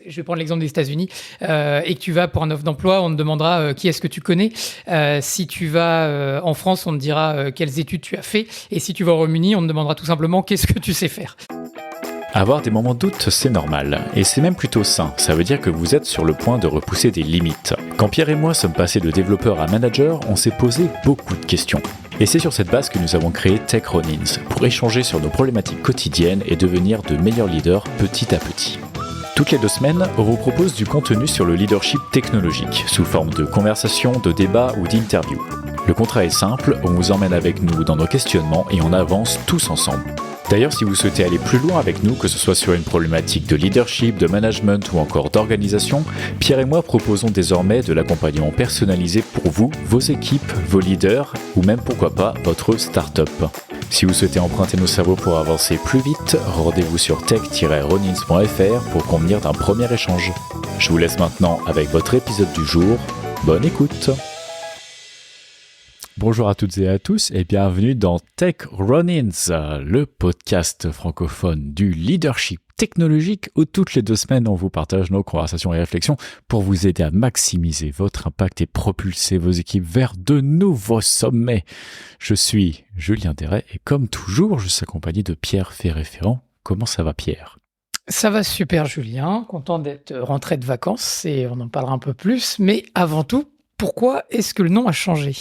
je vais prendre l'exemple des États-Unis, et que tu vas pour un offre d'emploi, on te demandera qui est-ce que tu connais. Si tu vas en France, on te dira quelles études tu as fait. Et si tu vas au Royaume-Uni, on te demandera tout simplement qu'est-ce que tu sais faire. Avoir des moments de doute, c'est normal. Et c'est même plutôt sain. Ça veut dire que vous êtes sur le point de repousser des limites. Quand Pierre et moi sommes passés de développeurs à managers, on s'est posé beaucoup de questions. Et c'est sur cette base que nous avons créé Tech Run-ins, pour échanger sur nos problématiques quotidiennes et devenir de meilleurs leaders petit à petit. Toutes les 2 semaines, on vous propose du contenu sur le leadership technologique, sous forme de conversations, de débats ou d'interviews. Le contrat est simple, on vous emmène avec nous dans nos questionnements et on avance tous ensemble. D'ailleurs, si vous souhaitez aller plus loin avec nous, que ce soit sur une problématique de leadership, de management ou encore d'organisation, Pierre et moi proposons désormais de l'accompagnement personnalisé pour vous, vos équipes, vos leaders ou même pourquoi pas votre start-up. Si vous souhaitez emprunter nos cerveaux pour avancer plus vite, rendez-vous sur tech-ronins.fr pour convenir d'un premier échange. Je vous laisse maintenant avec votre épisode du jour. Bonne écoute! Bonjour à toutes et à tous et bienvenue dans Tech Run-ins, le podcast francophone du leadership technologique où toutes les 2 semaines on vous partage nos conversations et réflexions pour vous aider à maximiser votre impact et propulser vos équipes vers de nouveaux sommets. Je suis Julien Deray et comme toujours je suis accompagné de Pierre Ferré-Ferrand. Comment ça va Pierre ? Ça va super Julien, content d'être rentré de vacances et on en parlera un peu plus. Mais avant tout, pourquoi est-ce que le nom a changé ?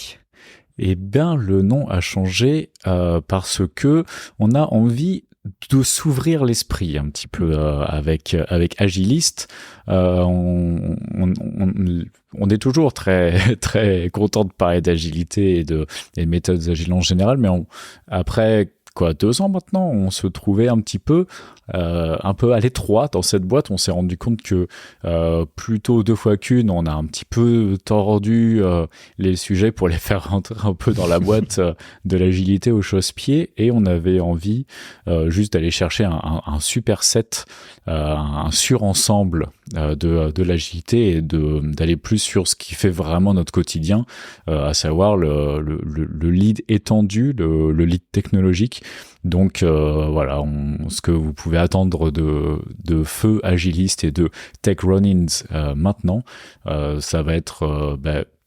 Eh bien, le nom a changé parce que on a envie de s'ouvrir l'esprit un petit peu avec Agilist. On est toujours très très content de parler d'agilité et de méthodes agiles en général, mais après 2 ans maintenant, on se trouvait un peu à l'étroit dans cette boîte. On s'est rendu compte que plutôt 2 fois qu'une, on a un petit peu tordu les sujets pour les faire rentrer un peu dans la boîte de l'agilité au chausse-pied, et on avait envie juste d'aller chercher un super set, un surensemble de l'agilité et d'aller plus sur ce qui fait vraiment notre quotidien, à savoir le lead étendu, le lead technologique. Donc voilà, ce que vous pouvez attendre de feu Agilist et de Tech Run-ins maintenant, ça va être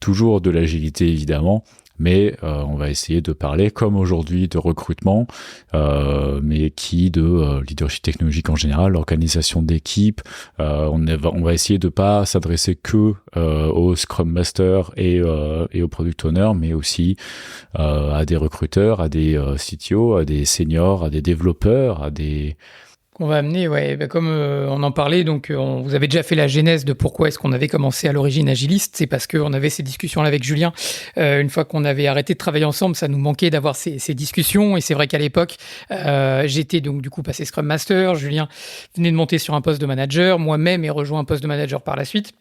toujours de l'agilité évidemment, mais on va essayer de parler comme aujourd'hui de recrutement, mais de leadership technologique en général, l'organisation d'équipe. On va essayer de pas s'adresser que aux Scrum Master et aux Product Owners, mais aussi à des recruteurs, à des CTO, à des seniors, à des développeurs, à des... Qu'on va amener, comme on en parlait, donc vous avez déjà fait la genèse de pourquoi est-ce qu'on avait commencé à l'origine Agilist. C'est parce qu'on avait ces discussions-là avec Julien. Une fois qu'on avait arrêté de travailler ensemble, ça nous manquait d'avoir ces discussions. Et c'est vrai qu'à l'époque, j'étais donc du coup passé Scrum Master. Julien venait de monter sur un poste de manager. Moi-même ai rejoint un poste de manager par la suite.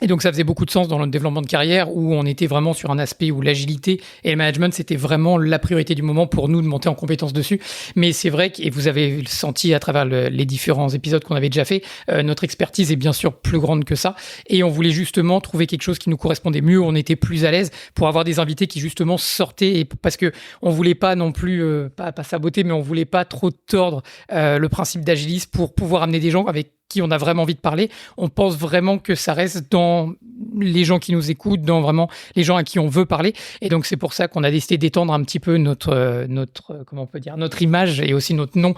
Et donc, ça faisait beaucoup de sens dans le développement de carrière où on était vraiment sur un aspect où l'agilité et le management, c'était vraiment la priorité du moment pour nous de monter en compétence dessus. Mais c'est vrai et vous avez senti à travers les différents épisodes qu'on avait déjà fait, notre expertise est bien sûr plus grande que ça. Et on voulait justement trouver quelque chose qui nous correspondait mieux, on était plus à l'aise pour avoir des invités qui justement sortaient, et parce que on voulait pas non plus, pas saboter, mais on voulait pas trop tordre le principe d'Agilist pour pouvoir amener des gens avec qui on a vraiment envie de parler. On pense vraiment que ça reste dans les gens qui nous écoutent, dans vraiment les gens à qui on veut parler. Et donc, c'est pour ça qu'on a décidé d'étendre un petit peu notre comment on peut dire, notre image et aussi notre nom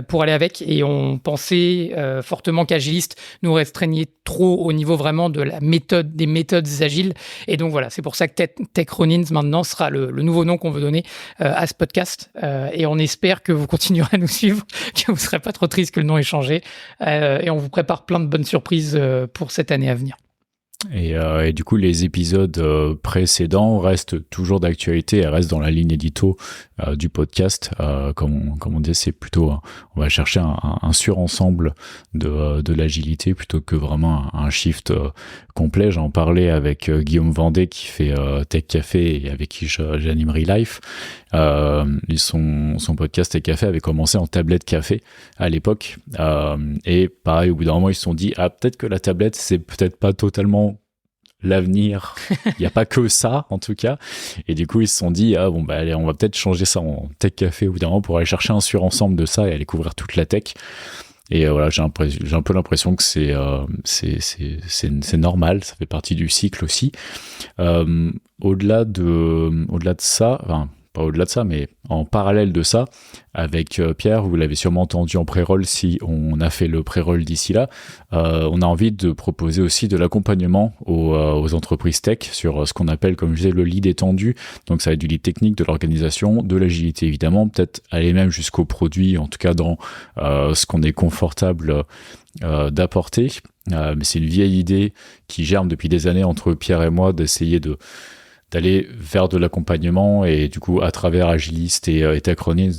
pour aller avec. Et on pensait fortement qu'Agilist nous restreignait trop au niveau vraiment de la méthode, des méthodes agiles. Et donc, voilà, c'est pour ça que Tech Run-ins maintenant sera le nouveau nom qu'on veut donner à ce podcast. Et on espère que vous continuerez à nous suivre, que vous ne serez pas trop triste que le nom ait changé. Et on vous prépare plein de bonnes surprises pour cette année à venir. Et du coup, les épisodes précédents restent toujours d'actualité et restent dans la ligne édito du podcast. Comme on dit, c'est plutôt, on va chercher un surensemble de l'agilité plutôt que vraiment un shift complet. J'en parlais avec Guillaume Vendée qui fait Tech Café et avec qui j'anime Relife. Son podcast Tech Café avait commencé en tablette café à l'époque. Et pareil, au bout d'un moment, ils se sont dit, peut-être que la tablette, c'est peut-être pas totalement l'avenir, il n'y a pas que ça en tout cas, et du coup ils se sont dit allez, on va peut-être changer ça en Tech Café au bout d'un moment pour aller chercher un surensemble de ça et aller couvrir toute la tech. Et voilà, j'ai un peu l'impression que c'est normal, ça fait partie du cycle aussi. Au-delà de ça, enfin, pas au-delà de ça, mais en parallèle de ça, avec Pierre, vous l'avez sûrement entendu en pré-roll si on a fait le pré-roll d'ici là, on a envie de proposer aussi de l'accompagnement aux entreprises tech sur ce qu'on appelle, comme je disais, le lead étendu. Donc ça va être du lead technique, de l'organisation, de l'agilité évidemment, peut-être aller même jusqu'au produit, en tout cas dans ce qu'on est confortable d'apporter. Mais c'est une vieille idée qui germe depuis des années entre Pierre et moi d'essayer d'aller vers de l'accompagnement et du coup à travers Agilist et Techronins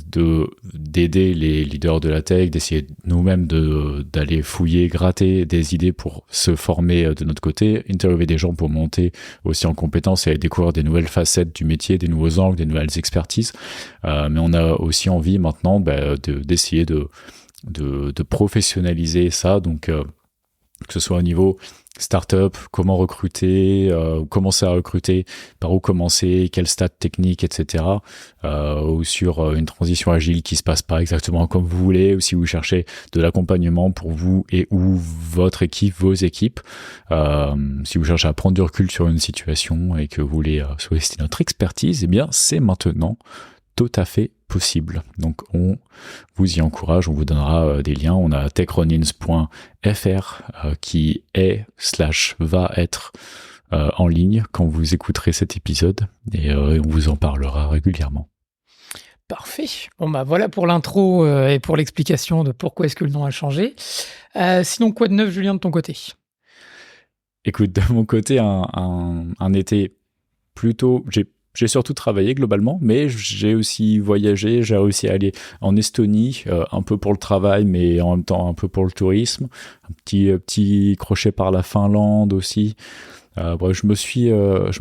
d'aider les leaders de la tech, d'essayer nous-mêmes d'aller fouiller, gratter des idées pour se former de notre côté, interviewer des gens pour monter aussi en compétences et découvrir des nouvelles facettes du métier, des nouveaux angles, des nouvelles expertises. Mais on a aussi envie maintenant d'essayer de professionnaliser ça, donc que ce soit au niveau startup, comment recruter, commencer à recruter, par où commencer, quel stade technique, etc. Ou sur une transition agile qui se passe pas exactement comme vous voulez, ou si vous cherchez de l'accompagnement pour vous et ou votre équipe, vos équipes. Si vous cherchez à prendre du recul sur une situation et que vous voulez solliciter notre expertise, eh bien c'est maintenant tout à fait possible. Donc on vous y encourage, on vous donnera des liens. On a techronins.fr qui va être en ligne quand vous écouterez cet épisode et on vous en parlera régulièrement. Parfait. Bon bah voilà pour l'intro et pour l'explication de pourquoi est-ce que le nom a changé. Sinon, quoi de neuf, Julien, de ton côté ? Écoute, de mon côté, un été plutôt... J'ai surtout travaillé globalement, mais j'ai aussi voyagé, j'ai réussi à aller en Estonie, un peu pour le travail, mais en même temps un peu pour le tourisme. Un petit crochet par la Finlande aussi. Bref, je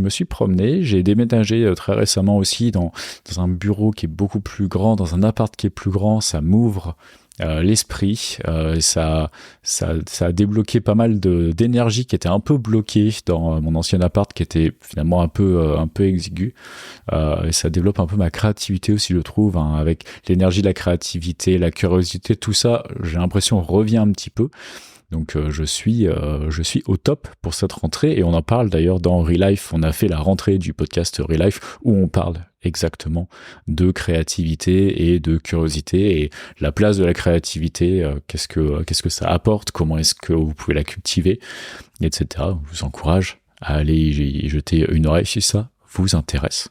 me suis promené. J'ai déménagé très récemment aussi dans un bureau qui est beaucoup plus grand, dans un appart qui est plus grand. Ça m'ouvre l'esprit. Ça a débloqué pas mal d'énergie qui était un peu bloquée dans mon ancien appart, qui était finalement un peu exigu. Et ça développe un peu ma créativité aussi, je trouve, hein, avec l'énergie de la créativité, la curiosité, tout ça, j'ai l'impression revient un petit peu. Donc je suis au top pour cette rentrée et on en parle d'ailleurs dans Relife. On a fait la rentrée du podcast Relife où on parle exactement de créativité et de curiosité et la place de la créativité, qu'est-ce que ça apporte, comment est-ce que vous pouvez la cultiver, etc. Je vous encourage à aller y jeter une oreille si ça vous intéresse.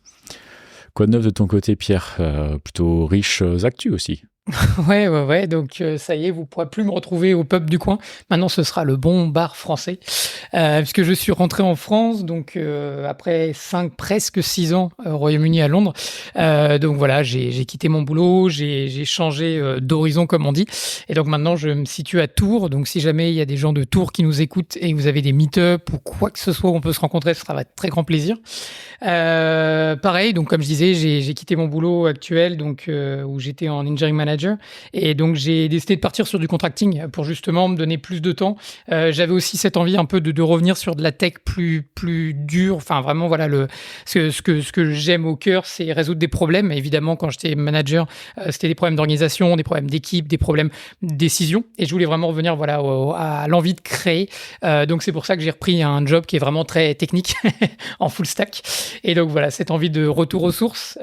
Quoi de neuf de ton côté, Pierre ? Plutôt riches actus aussi. Ouais. Donc, ça y est, vous pourrez plus me retrouver au pub du coin. Maintenant, ce sera le bon bar français. Puisque je suis rentré en France, donc, après presque 6 ans au Royaume-Uni à Londres. Donc voilà, j'ai quitté mon boulot, j'ai changé d'horizon, comme on dit. Et donc maintenant, je me situe à Tours. Donc, si jamais il y a des gens de Tours qui nous écoutent et que vous avez des meet-up ou quoi que ce soit où on peut se rencontrer, ce sera avec très grand plaisir. Pareil, donc comme je disais, j'ai quitté mon boulot actuel, donc où j'étais en engineering manager, et donc j'ai décidé de partir sur du contracting pour justement me donner plus de temps. J'avais aussi cette envie un peu de revenir sur de la tech plus dure. Enfin vraiment voilà, ce que j'aime au cœur, c'est résoudre des problèmes. Évidemment, quand j'étais manager, c'était des problèmes d'organisation, des problèmes d'équipe, des problèmes de décision, et je voulais vraiment revenir voilà à l'envie de créer. Donc c'est pour ça que j'ai repris un job qui est vraiment très technique en full stack. Et donc voilà, cette envie de retour aux sources.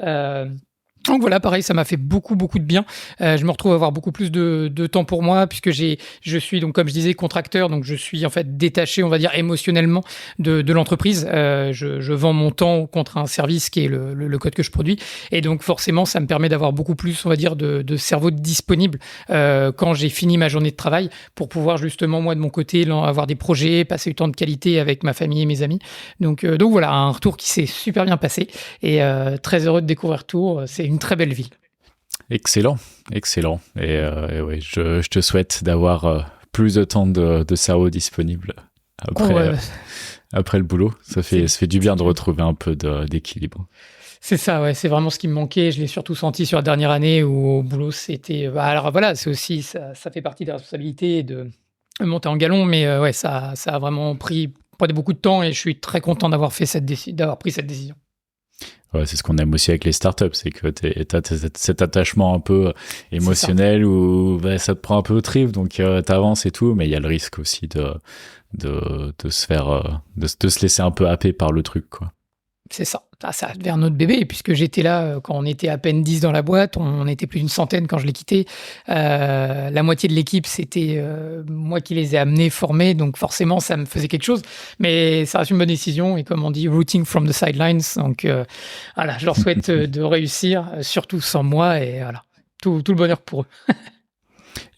Donc voilà, pareil, ça m'a fait beaucoup de bien. Je me retrouve à avoir beaucoup plus de temps pour moi puisque je suis donc, comme je disais, contracteur, donc je suis en fait détaché, on va dire émotionnellement de l'entreprise. Je vends mon temps contre un service qui est le code que je produis, et donc forcément, ça me permet d'avoir beaucoup plus, on va dire, de cerveau disponible quand j'ai fini ma journée de travail pour pouvoir justement moi de mon côté avoir des projets, passer du temps de qualité avec ma famille et mes amis. Donc voilà, un retour qui s'est super bien passé et très heureux de découvrir Tours. C'est une très belle ville. Excellent. Et ouais, je te souhaite d'avoir plus de temps de cerveau disponible après le boulot. Ça fait du bien de retrouver un peu d'équilibre. C'est ça, ouais, c'est vraiment ce qui me manquait. Je l'ai surtout senti sur la dernière année où au boulot, c'était... alors voilà, c'est aussi, ça fait partie des responsabilités de monter en galon, mais ouais, ça a vraiment pris beaucoup de temps et je suis très content d'avoir pris cette décision. Ouais, c'est ce qu'on aime aussi avec les startups, c'est que t'as cet attachement un peu émotionnel où ça te prend un peu au trip, donc t'avances et tout, mais il y a le risque aussi de se faire, de se laisser un peu happer par le truc, quoi. C'est ça. Ça devient notre bébé. Et puisque j'étais là quand on était à peine 10 dans la boîte, on était plus d'une centaine quand je l'ai quitté. La moitié de l'équipe, c'était moi qui les ai amenés, formés. Donc forcément, ça me faisait quelque chose. Mais ça reste une bonne décision. Et comme on dit, rooting from the sidelines. Donc voilà, je leur souhaite de réussir, surtout sans moi. Et voilà, tout le bonheur pour eux.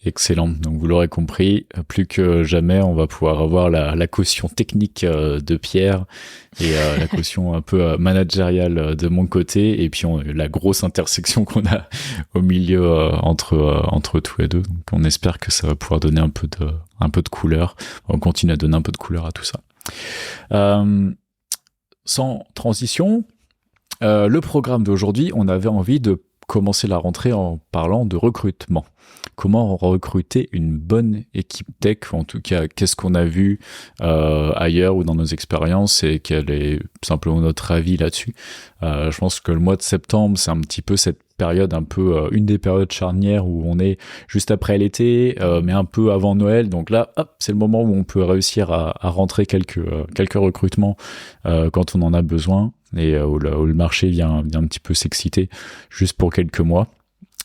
Excellent. Donc vous l'aurez compris, plus que jamais, on va pouvoir avoir la caution technique de Pierre et la caution un peu managériale de mon côté, et puis la grosse intersection qu'on a au milieu entre tous les deux. Donc on espère que ça va pouvoir donner un peu de couleur. On continue à donner un peu de couleur à tout ça. Sans transition, le programme d'aujourd'hui, on avait envie de commencer la rentrée en parlant de recrutement. Comment recruter une bonne équipe tech, en tout cas, qu'est-ce qu'on a vu ailleurs ou dans nos expériences et quel est simplement notre avis là-dessus. Je pense que le mois de septembre, c'est un petit peu cette période un peu une des périodes charnières où on est juste après l'été, mais un peu avant Noël. Donc là, hop, c'est le moment où on peut réussir à rentrer quelques recrutements quand on en a besoin et où le marché vient un petit peu s'exciter juste pour quelques mois.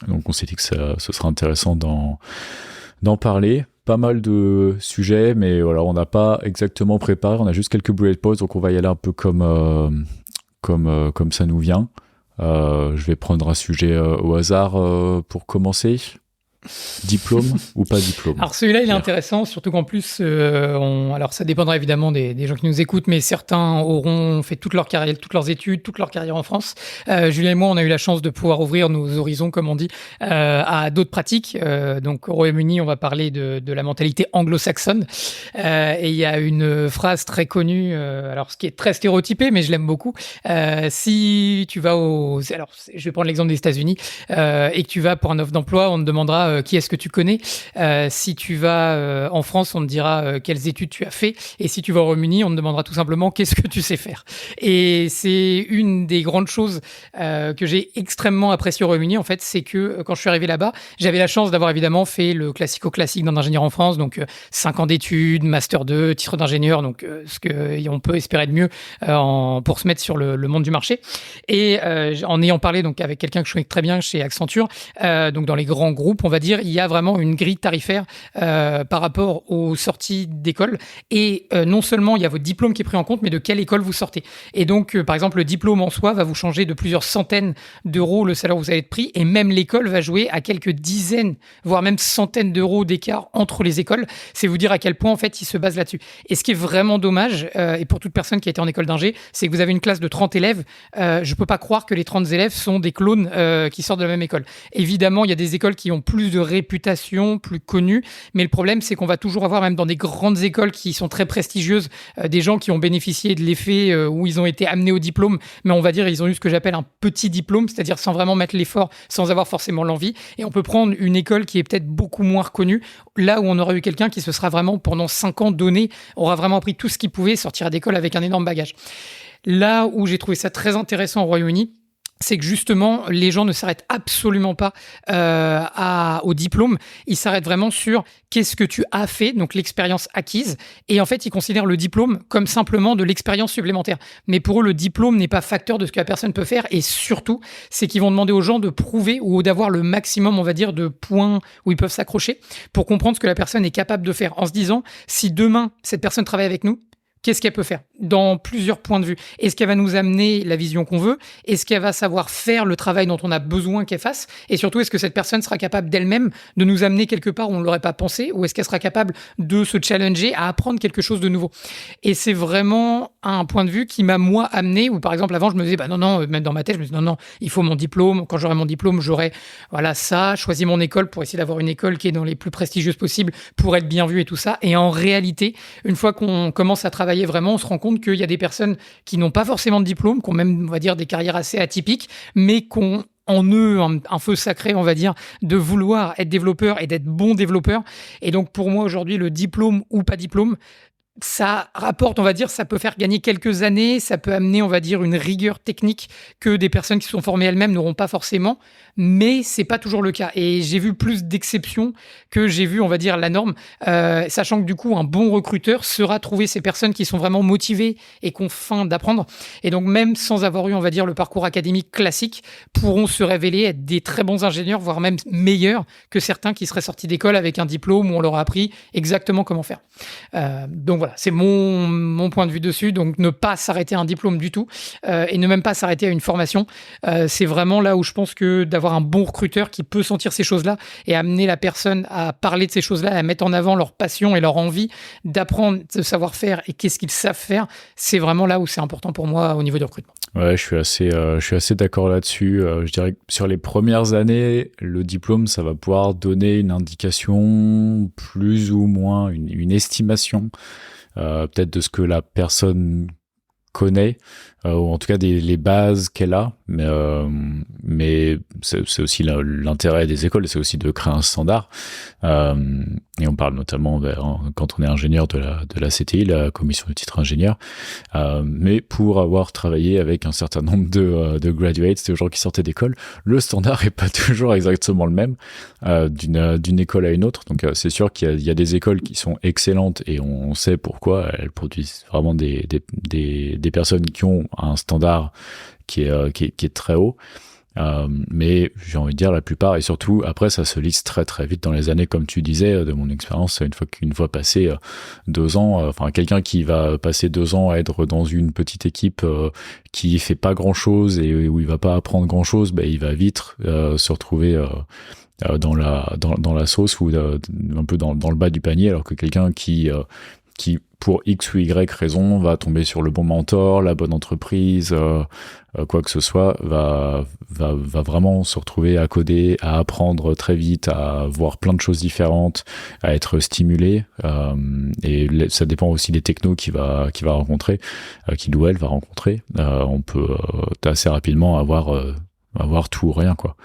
Donc on s'est dit que ce serait intéressant d'en parler. Pas mal de sujets, mais voilà, on n'a pas exactement préparé. On a juste quelques bullet points, donc on va y aller un peu comme ça nous vient. Je vais prendre un sujet au hasard pour commencer. Diplôme ou pas diplôme? Alors celui-là, il est intéressant, surtout qu'en plus, alors ça dépendra évidemment des gens qui nous écoutent, mais certains auront fait toute leur carrière, toutes leurs études, toute leur carrière en France. Julien et moi, on a eu la chance de pouvoir ouvrir nos horizons, comme on dit, à d'autres pratiques. Donc au Royaume-Uni, on va parler de la mentalité anglo-saxonne. Et il y a une phrase très connue, alors ce qui est très stéréotypé, mais je l'aime beaucoup. Si tu vas alors je vais prendre l'exemple des États-Unis, et que tu vas pour un offre d'emploi, on te demandera qui est-ce que tu connais. Si tu vas en France, on te dira quelles études tu as fait. Et si tu vas au Royaume-Uni, on te demandera tout simplement qu'est-ce que tu sais faire. Et c'est une des grandes choses que j'ai extrêmement apprécié au Royaume-Uni, en fait, c'est que quand je suis arrivé là-bas, j'avais la chance d'avoir évidemment fait le classico-classique d'un ingénieur en France, donc 5 ans d'études, master 2, titre d'ingénieur, donc ce qu'on peut espérer de mieux pour se mettre sur le monde du marché. Et en ayant parlé donc avec quelqu'un que je connais très bien chez Accenture, donc dans les grands groupes, on va dire, il y a vraiment une grille tarifaire par rapport aux sorties d'école. Et non seulement il y a votre diplôme qui est pris en compte, mais de quelle école vous sortez. Et donc, par exemple, le diplôme en soi va vous changer de plusieurs centaines d'euros le salaire où vous allez être pris. Et même l'école va jouer à quelques dizaines, voire même centaines d'euros d'écart entre les écoles. C'est vous dire à quel point, en fait, ils se basent là-dessus. Et ce qui est vraiment dommage, et pour toute personne qui a été en école d'ingé, c'est que vous avez une classe de 30 élèves. Je ne peux pas croire que les 30 élèves sont des clones qui sortent de la même école. Évidemment, il y a des écoles qui ont plus de réputation, plus connue, mais le problème, c'est qu'on va toujours avoir, même dans des grandes écoles qui sont très prestigieuses, des gens qui ont bénéficié de l'effet où ils ont été amenés au diplôme, mais on va dire ils ont eu ce que j'appelle un petit diplôme, c'est-à-dire sans vraiment mettre l'effort, sans avoir forcément l'envie. Et on peut prendre une école qui est peut-être beaucoup moins reconnue, là où on aura eu quelqu'un qui se sera vraiment, pendant 5 ans donné, aura vraiment appris tout ce qu'il pouvait, sortir d'école avec un énorme bagage. Là où j'ai trouvé ça très intéressant au Royaume-Uni, c'est que justement, les gens ne s'arrêtent absolument pas au diplôme. Ils s'arrêtent vraiment sur qu'est-ce que tu as fait, donc l'expérience acquise. Et en fait, ils considèrent le diplôme comme simplement de l'expérience supplémentaire. Mais pour eux, le diplôme n'est pas facteur de ce que la personne peut faire. Et surtout, c'est qu'ils vont demander aux gens de prouver ou d'avoir le maximum, on va dire, de points où ils peuvent s'accrocher pour comprendre ce que la personne est capable de faire. En se disant, si demain, cette personne travaille avec nous, qu'est-ce qu'elle peut faire dans plusieurs points de vue? Est-ce qu'elle va nous amener la vision qu'on veut? Est-ce qu'elle va savoir faire le travail dont on a besoin qu'elle fasse? Et surtout, est-ce que cette personne sera capable d'elle-même de nous amener quelque part où on ne l'aurait pas pensé? Ou est-ce qu'elle sera capable de se challenger à apprendre quelque chose de nouveau? Et c'est vraiment un point de vue qui m'a, moi, amené, où par exemple, avant, je me disais, non, même dans ma tête, je me disais, non, il faut mon diplôme. Quand j'aurai mon diplôme, j'aurai, ça, choisi mon école pour essayer d'avoir une école qui est dans les plus prestigieuses possibles pour être bien vue et tout ça. Et en réalité, une fois qu'on commence à travailler vraiment, on se rend compte qu'il y a des personnes qui n'ont pas forcément de diplôme, qui ont même, on va dire, des carrières assez atypiques, mais qui ont en eux un feu sacré, on va dire, de vouloir être développeur et d'être bon développeur. Et donc, pour moi, aujourd'hui, le diplôme ou pas diplôme, ça rapporte, on va dire, ça peut faire gagner quelques années, ça peut amener, on va dire, une rigueur technique que des personnes qui sont formées elles-mêmes n'auront pas forcément, mais c'est pas toujours le cas. Et j'ai vu plus d'exceptions que j'ai vu, on va dire, la norme, sachant que du coup, un bon recruteur saura trouver ces personnes qui sont vraiment motivées et qui ont faim d'apprendre. Et donc, même sans avoir eu, on va dire, le parcours académique classique, pourront se révéler être des très bons ingénieurs, voire même meilleurs que certains qui seraient sortis d'école avec un diplôme où on leur a appris exactement comment faire. Donc voilà, c'est mon point de vue dessus. Donc ne pas s'arrêter à un diplôme du tout et ne même pas s'arrêter à une formation. C'est vraiment là où je pense que d'avoir un bon recruteur qui peut sentir ces choses-là et amener la personne à parler de ces choses-là, à mettre en avant leur passion et leur envie d'apprendre, de savoir faire et qu'est-ce qu'ils savent faire, c'est vraiment là où c'est important pour moi au niveau du recrutement. Ouais, je suis assez d'accord là-dessus. Je dirais que sur les premières années, le diplôme, ça va pouvoir donner une indication, plus ou moins une estimation, peut-être de ce que la personne connaît, ou en tout cas les bases qu'elle a, mais c'est aussi l'intérêt des écoles, c'est aussi de créer un standard, et on parle notamment quand on est ingénieur de la CTI, la commission de titre ingénieur, mais pour avoir travaillé avec un certain nombre de graduates, de gens qui sortaient d'école, le standard est pas toujours exactement le même d'une école à une autre. Donc c'est sûr qu'il y a des écoles qui sont excellentes et on sait pourquoi. Elles produisent vraiment des personnes qui ont un standard qui est très haut. Mais j'ai envie de dire la plupart, et surtout après ça se lisse très très vite dans les années, comme tu disais, de mon expérience, une fois passé 2 ans, enfin quelqu'un qui va passer 2 ans à être dans une petite équipe qui fait pas grand chose et où il va pas apprendre grand chose, il va vite se retrouver dans la sauce ou un peu dans le bas du panier, alors que quelqu'un qui pour X ou Y raison va tomber sur le bon mentor, la bonne entreprise, quoi que ce soit, va vraiment se retrouver à coder, à apprendre très vite, à voir plein de choses différentes, à être stimulé, et ça dépend aussi des technos qu'il va rencontrer, qu'il ou elle va rencontrer. On peut assez rapidement avoir tout ou rien, quoi.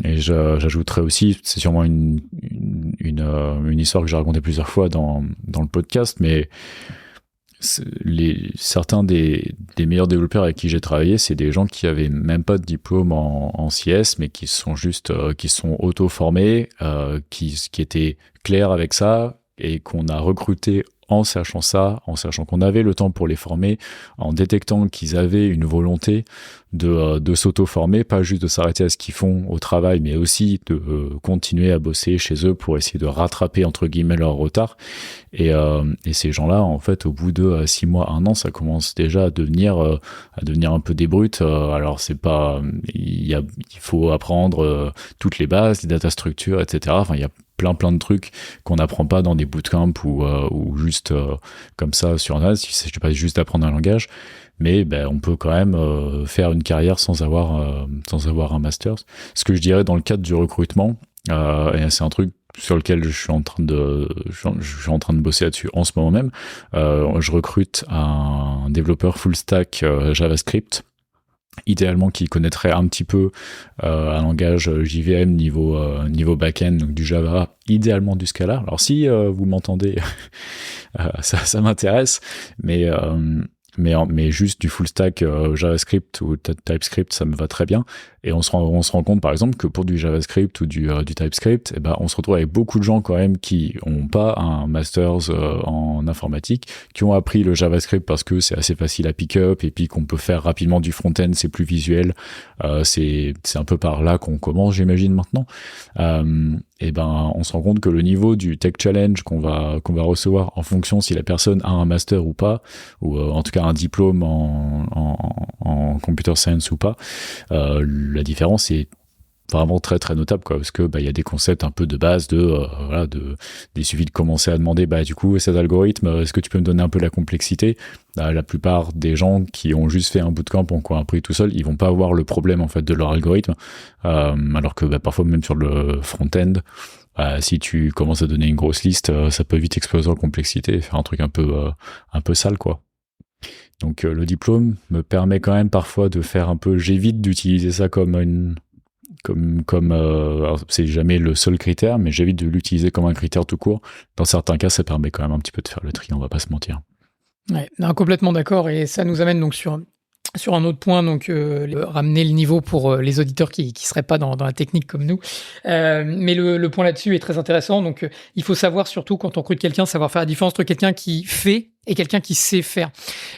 Et j'ajouterais aussi, c'est sûrement une histoire que j'ai racontée plusieurs fois dans le podcast, mais certains des meilleurs développeurs avec qui j'ai travaillé, c'est des gens qui avaient même pas de diplôme en CS, mais qui sont juste qui sont auto-formés, qui étaient clairs avec ça et qu'on a recruté en sachant ça, en sachant qu'on avait le temps pour les former, en détectant qu'ils avaient une volonté de s'auto-former, pas juste de s'arrêter à ce qu'ils font au travail, mais aussi de continuer à bosser chez eux pour essayer de rattraper, entre guillemets, leur retard. Et ces gens-là, en fait, au bout de 6 mois, 1 an, ça commence déjà à devenir un peu des brutes. Alors, c'est pas... Il faut apprendre toutes les bases, les data structures, etc. Enfin, il y a plein de trucs qu'on n'apprend pas dans des bootcamps ou juste comme ça sur un as. Il s'agit pas juste d'apprendre un langage, mais on peut quand même faire une carrière sans avoir un master. Ce que je dirais dans le cadre du recrutement, et c'est un truc sur lequel je suis en train de bosser là-dessus en ce moment même. Je recrute un développeur full stack JavaScript, idéalement qui connaîtrait un petit peu un langage JVM niveau back-end, donc du Java, idéalement du Scala. Alors si vous m'entendez, ça m'intéresse, mais juste du full stack JavaScript ou TypeScript, ça me va très bien. Et on se rend compte, par exemple, que pour du JavaScript ou du TypeScript, on se retrouve avec beaucoup de gens quand même qui ont pas un master's en informatique, qui ont appris le JavaScript parce que c'est assez facile à pick up et puis qu'on peut faire rapidement du front-end, c'est plus visuel. C'est un peu par là qu'on commence, j'imagine, maintenant. On se rend compte que le niveau du Tech Challenge qu'on va recevoir en fonction si la personne a un master ou pas, ou en tout cas un diplôme en computer science ou pas, la différence est vraiment très très notable, quoi, parce que il y a des concepts un peu de base il suffit de commencer à demander du coup cet algorithme, est-ce que tu peux me donner un peu la complexité. La plupart des gens qui ont juste fait un bootcamp ou qui ont appris tout seul, ils vont pas avoir le problème en fait de leur algorithme, alors que parfois même sur le front-end, si tu commences à donner une grosse liste, ça peut vite exploser en complexité et faire un truc un peu sale, quoi. Donc le diplôme me permet quand même parfois de faire un peu, j'évite d'utiliser ça comme alors, c'est jamais le seul critère, mais j'évite de l'utiliser comme un critère tout court. Dans certains cas, ça permet quand même un petit peu de faire le tri, on va pas se mentir. Ouais, non, complètement d'accord. Et ça nous amène donc sur un autre point, donc ramener le niveau pour les auditeurs qui seraient pas dans la technique comme nous. Mais le point là-dessus est très intéressant. Donc il faut savoir, surtout quand on recrute quelqu'un, savoir faire la différence entre quelqu'un qui fait et quelqu'un qui sait faire.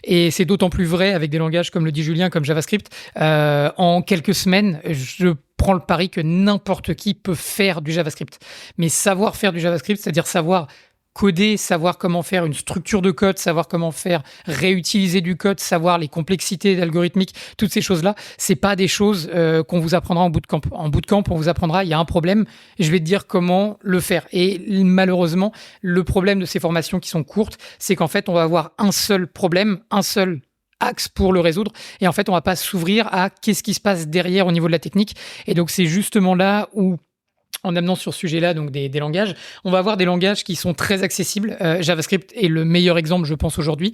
Et c'est d'autant plus vrai avec des langages comme le dit Julien, comme JavaScript. En quelques semaines, je prends le pari que n'importe qui peut faire du JavaScript. Mais savoir faire du JavaScript, c'est-à-dire savoir coder, savoir comment faire une structure de code, savoir comment faire réutiliser du code, savoir les complexités algorithmiques, toutes ces choses-là, c'est pas des choses qu'on vous apprendra en bootcamp. En bootcamp, on vous apprendra, il y a un problème, je vais te dire comment le faire. Et malheureusement, le problème de ces formations qui sont courtes, c'est qu'en fait, on va avoir un seul problème, un seul axe pour le résoudre. Et en fait, on va pas s'ouvrir à qu'est-ce qui se passe derrière au niveau de la technique. Et donc, c'est justement là où en amenant sur ce sujet-là donc des langages, on va avoir des langages qui sont très accessibles. JavaScript est le meilleur exemple, je pense, aujourd'hui,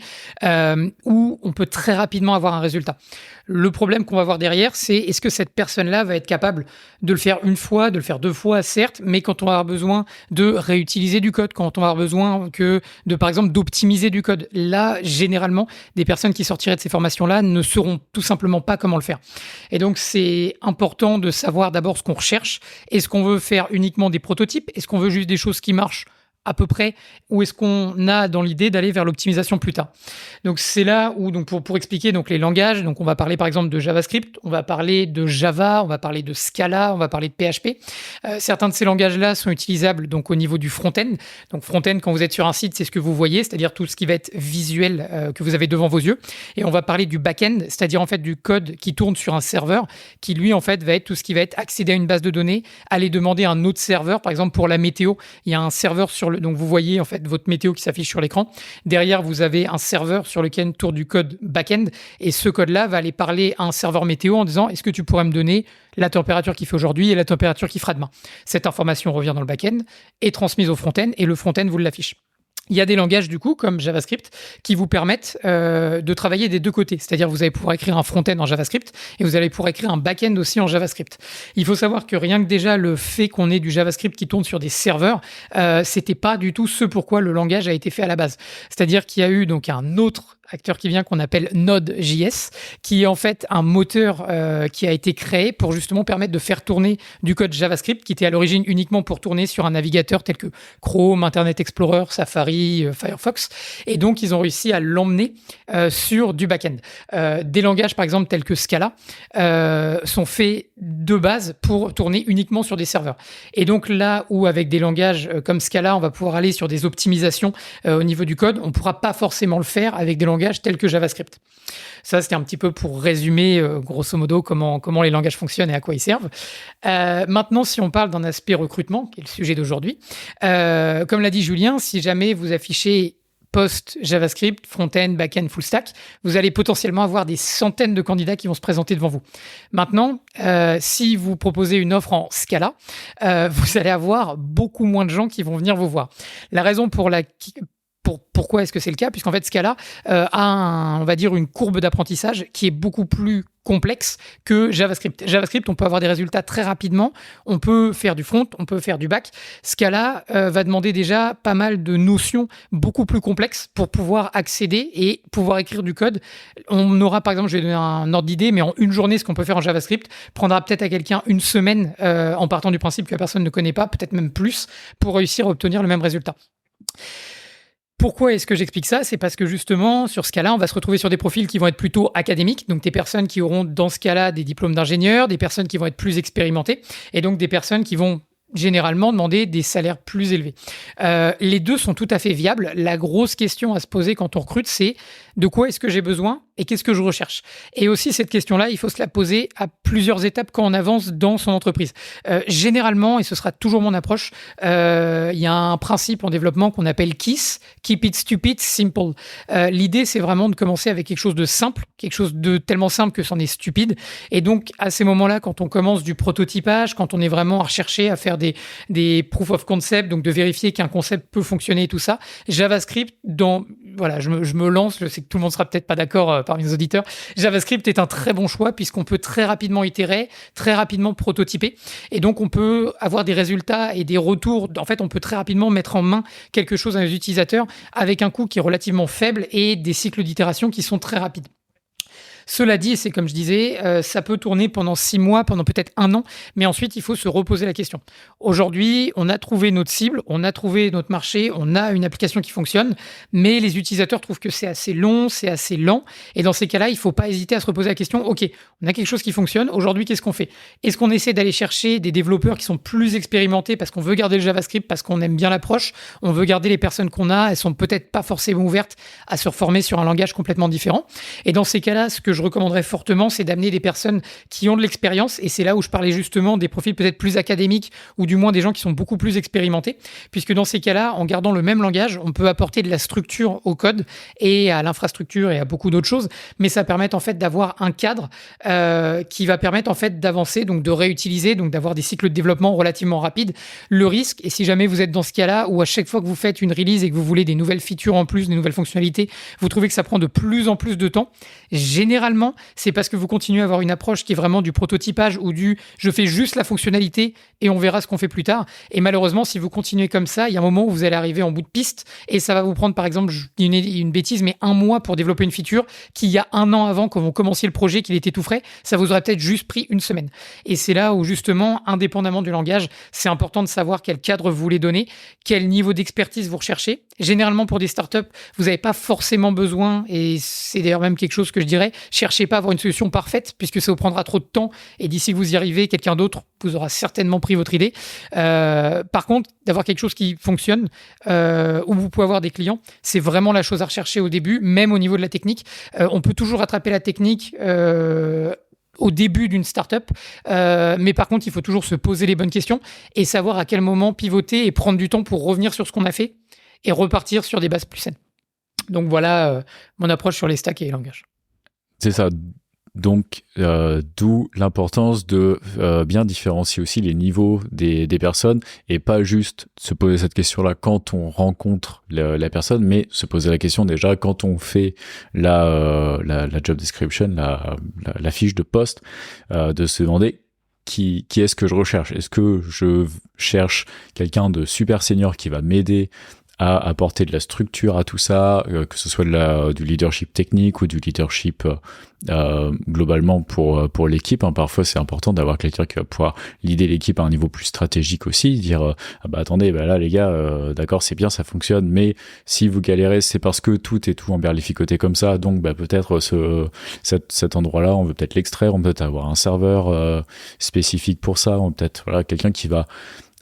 où on peut très rapidement avoir un résultat. Le problème qu'on va avoir derrière, c'est est-ce que cette personne-là va être capable de le faire une fois, de le faire deux fois, certes, mais quand on va avoir besoin de réutiliser du code, quand on va avoir besoin par exemple, d'optimiser du code, là, généralement, des personnes qui sortiraient de ces formations-là ne sauront tout simplement pas comment le faire. Et donc, c'est important de savoir d'abord ce qu'on recherche. Est-ce qu'on veut faire uniquement des prototypes? Est-ce qu'on veut juste des choses qui marchent à peu près, ou est-ce qu'on a dans l'idée d'aller vers l'optimisation plus tard? Donc c'est là où, donc pour expliquer donc les langages, donc on va parler par exemple de JavaScript, on va parler de Java, on va parler de Scala, on va parler de PHP. Certains de ces langages-là sont utilisables donc au niveau du front-end. Donc front-end, quand vous êtes sur un site, c'est ce que vous voyez, c'est-à-dire tout ce qui va être visuel que vous avez devant vos yeux. Et on va parler du back-end, c'est-à-dire en fait du code qui tourne sur un serveur, qui lui en fait va être tout ce qui va être accéder à une base de données, aller demander à un autre serveur, par exemple pour la météo, il y a un serveur donc vous voyez en fait votre météo qui s'affiche sur l'écran. Derrière, vous avez un serveur sur lequel tourne du code back-end et ce code-là va aller parler à un serveur météo en disant est-ce que tu pourrais me donner la température qu'il fait aujourd'hui et la température qu'il fera demain. Cette information revient dans le back-end, est transmise au front-end et le front-end vous l'affiche. Il y a des langages, du coup, comme JavaScript, qui vous permettent de travailler des deux côtés. C'est-à-dire, vous allez pouvoir écrire un front-end en JavaScript et vous allez pouvoir écrire un back-end aussi en JavaScript. Il faut savoir que rien que déjà le fait qu'on ait du JavaScript qui tourne sur des serveurs, c'était pas du tout ce pourquoi le langage a été fait à la base. C'est-à-dire qu'il y a eu donc un autre acteur qui vient qu'on appelle Node.js, qui est en fait un moteur qui a été créé pour justement permettre de faire tourner du code JavaScript qui était à l'origine uniquement pour tourner sur un navigateur tel que Chrome, Internet Explorer, Safari, Firefox. Et donc, ils ont réussi à l'emmener sur du back-end. Des langages, par exemple, tels que Scala, sont faits de base pour tourner uniquement sur des serveurs. Et donc, là où avec des langages comme Scala, on va pouvoir aller sur des optimisations au niveau du code, on ne pourra pas forcément le faire avec des langages tels que JavaScript. Ça, c'était un petit peu pour résumer, grosso modo, comment les langages fonctionnent et à quoi ils servent. Maintenant, si on parle d'un aspect recrutement, qui est le sujet d'aujourd'hui, comme l'a dit Julien, si jamais vous affichez post JavaScript, front-end, back-end, full stack, vous allez potentiellement avoir des centaines de candidats qui vont se présenter devant vous. Maintenant, si vous proposez une offre en Scala, vous allez avoir beaucoup moins de gens qui vont venir vous voir. La raison pourquoi est-ce que c'est le cas? Puisqu'en fait, Scala a on va dire une courbe d'apprentissage qui est beaucoup plus complexe que JavaScript. JavaScript, on peut avoir des résultats très rapidement, on peut faire du front, on peut faire du back. Scala va demander déjà pas mal de notions beaucoup plus complexes pour pouvoir accéder et pouvoir écrire du code. On aura, par exemple, je vais donner un ordre d'idée, mais en une journée, ce qu'on peut faire en JavaScript prendra peut-être à quelqu'un une semaine en partant du principe que la personne ne connaît pas, peut-être même plus, pour réussir à obtenir le même résultat. Pourquoi est-ce que j'explique ça? C'est parce que justement, sur ce cas-là, on va se retrouver sur des profils qui vont être plutôt académiques, donc des personnes qui auront dans ce cas-là des diplômes d'ingénieur, des personnes qui vont être plus expérimentées, et donc des personnes qui vont généralement demander des salaires plus élevés. Les deux sont tout à fait viables. La grosse question à se poser quand on recrute, c'est de quoi est-ce que j'ai besoin et qu'est-ce que je recherche? Et aussi, cette question-là, il faut se la poser à plusieurs étapes quand on avance dans son entreprise. Généralement, et ce sera toujours mon approche, il y a un principe en développement qu'on appelle KISS, Keep It Stupid Simple. L'idée, c'est vraiment de commencer avec quelque chose de simple, quelque chose de tellement simple que c'en est stupide. Et donc, à ces moments-là, quand on commence du prototypage, quand on est vraiment à rechercher à faire des proof of concept, donc de vérifier qu'un concept peut fonctionner et tout ça. JavaScript, je me lance, je sais que tout le monde sera peut-être pas d'accord parmi nos auditeurs. JavaScript est un très bon choix puisqu'on peut très rapidement itérer, très rapidement prototyper. Et donc, on peut avoir des résultats et des retours. En fait, on peut très rapidement mettre en main quelque chose à nos utilisateurs avec un coût qui est relativement faible et des cycles d'itération qui sont très rapides. Cela dit, c'est comme je disais, ça peut tourner pendant 6 mois, pendant peut-être 1 an, mais ensuite, il faut se reposer la question. Aujourd'hui, on a trouvé notre cible, on a trouvé notre marché, on a une application qui fonctionne, mais les utilisateurs trouvent que c'est assez long, c'est assez lent, et dans ces cas-là, il ne faut pas hésiter à se reposer la question, OK, on a quelque chose qui fonctionne, aujourd'hui, qu'est-ce qu'on fait? Est-ce qu'on essaie d'aller chercher des développeurs qui sont plus expérimentés parce qu'on veut garder le JavaScript, parce qu'on aime bien l'approche, on veut garder les personnes qu'on a, elles sont peut-être pas forcément ouvertes à se reformer sur un langage complètement différent, et dans ces cas-là, ce que je recommanderais fortement, c'est d'amener des personnes qui ont de l'expérience, et c'est là où je parlais justement des profils peut-être plus académiques, ou du moins des gens qui sont beaucoup plus expérimentés, puisque dans ces cas-là, en gardant le même langage, on peut apporter de la structure au code et à l'infrastructure et à beaucoup d'autres choses, mais ça permet en fait d'avoir un cadre qui va permettre en fait d'avancer, donc de réutiliser, donc d'avoir des cycles de développement relativement rapides. Le risque, et si jamais vous êtes dans ce cas-là, où à chaque fois que vous faites une release et que vous voulez des nouvelles features en plus, des nouvelles fonctionnalités, vous trouvez que ça prend de plus en plus de temps, généralement, c'est parce que vous continuez à avoir une approche qui est vraiment du prototypage ou du je fais juste la fonctionnalité et on verra ce qu'on fait plus tard. Et malheureusement, si vous continuez comme ça, il y a un moment où vous allez arriver en bout de piste et ça va vous prendre, par exemple, une bêtise, mais 1 mois pour développer une feature qui, il y a 1 an avant, quand vous commenciez le projet, qu'il était tout frais, ça vous aurait peut-être juste pris 1 semaine. Et c'est là où, justement, indépendamment du langage, c'est important de savoir quel cadre vous voulez donner, quel niveau d'expertise vous recherchez. Généralement, pour des startups, vous n'avez pas forcément besoin, et c'est d'ailleurs même quelque chose que je dirais, cherchez pas à avoir une solution parfaite, puisque ça vous prendra trop de temps, et d'ici que vous y arrivez, quelqu'un d'autre vous aura certainement pris votre idée. Par contre, d'avoir quelque chose qui fonctionne, où vous pouvez avoir des clients, c'est vraiment la chose à rechercher au début, même au niveau de la technique. On peut toujours rattraper la technique au début d'une startup, mais par contre, il faut toujours se poser les bonnes questions et savoir à quel moment pivoter et prendre du temps pour revenir sur ce qu'on a fait et repartir sur des bases plus saines. Donc voilà mon approche sur les stacks et les langages. C'est ça. Donc, d'où l'importance de bien différencier aussi les niveaux des personnes et pas juste se poser cette question-là quand on rencontre la personne, mais se poser la question déjà quand on fait la job description, la fiche de poste, de se demander qui est-ce que je recherche. Est-ce que je cherche quelqu'un de super senior qui va m'aider à apporter de la structure à tout ça, que ce soit du leadership technique ou du leadership globalement pour l'équipe, hein. Parfois c'est important d'avoir quelqu'un qui va pouvoir leader l'équipe à un niveau plus stratégique aussi, dire attendez, là les gars, d'accord, c'est bien, ça fonctionne, mais si vous galérez, c'est parce que tout est tout emberlificoté comme ça, donc peut-être cet endroit-là, on veut peut-être l'extraire, on peut peut-être avoir un serveur spécifique pour ça, on peut peut-être qui va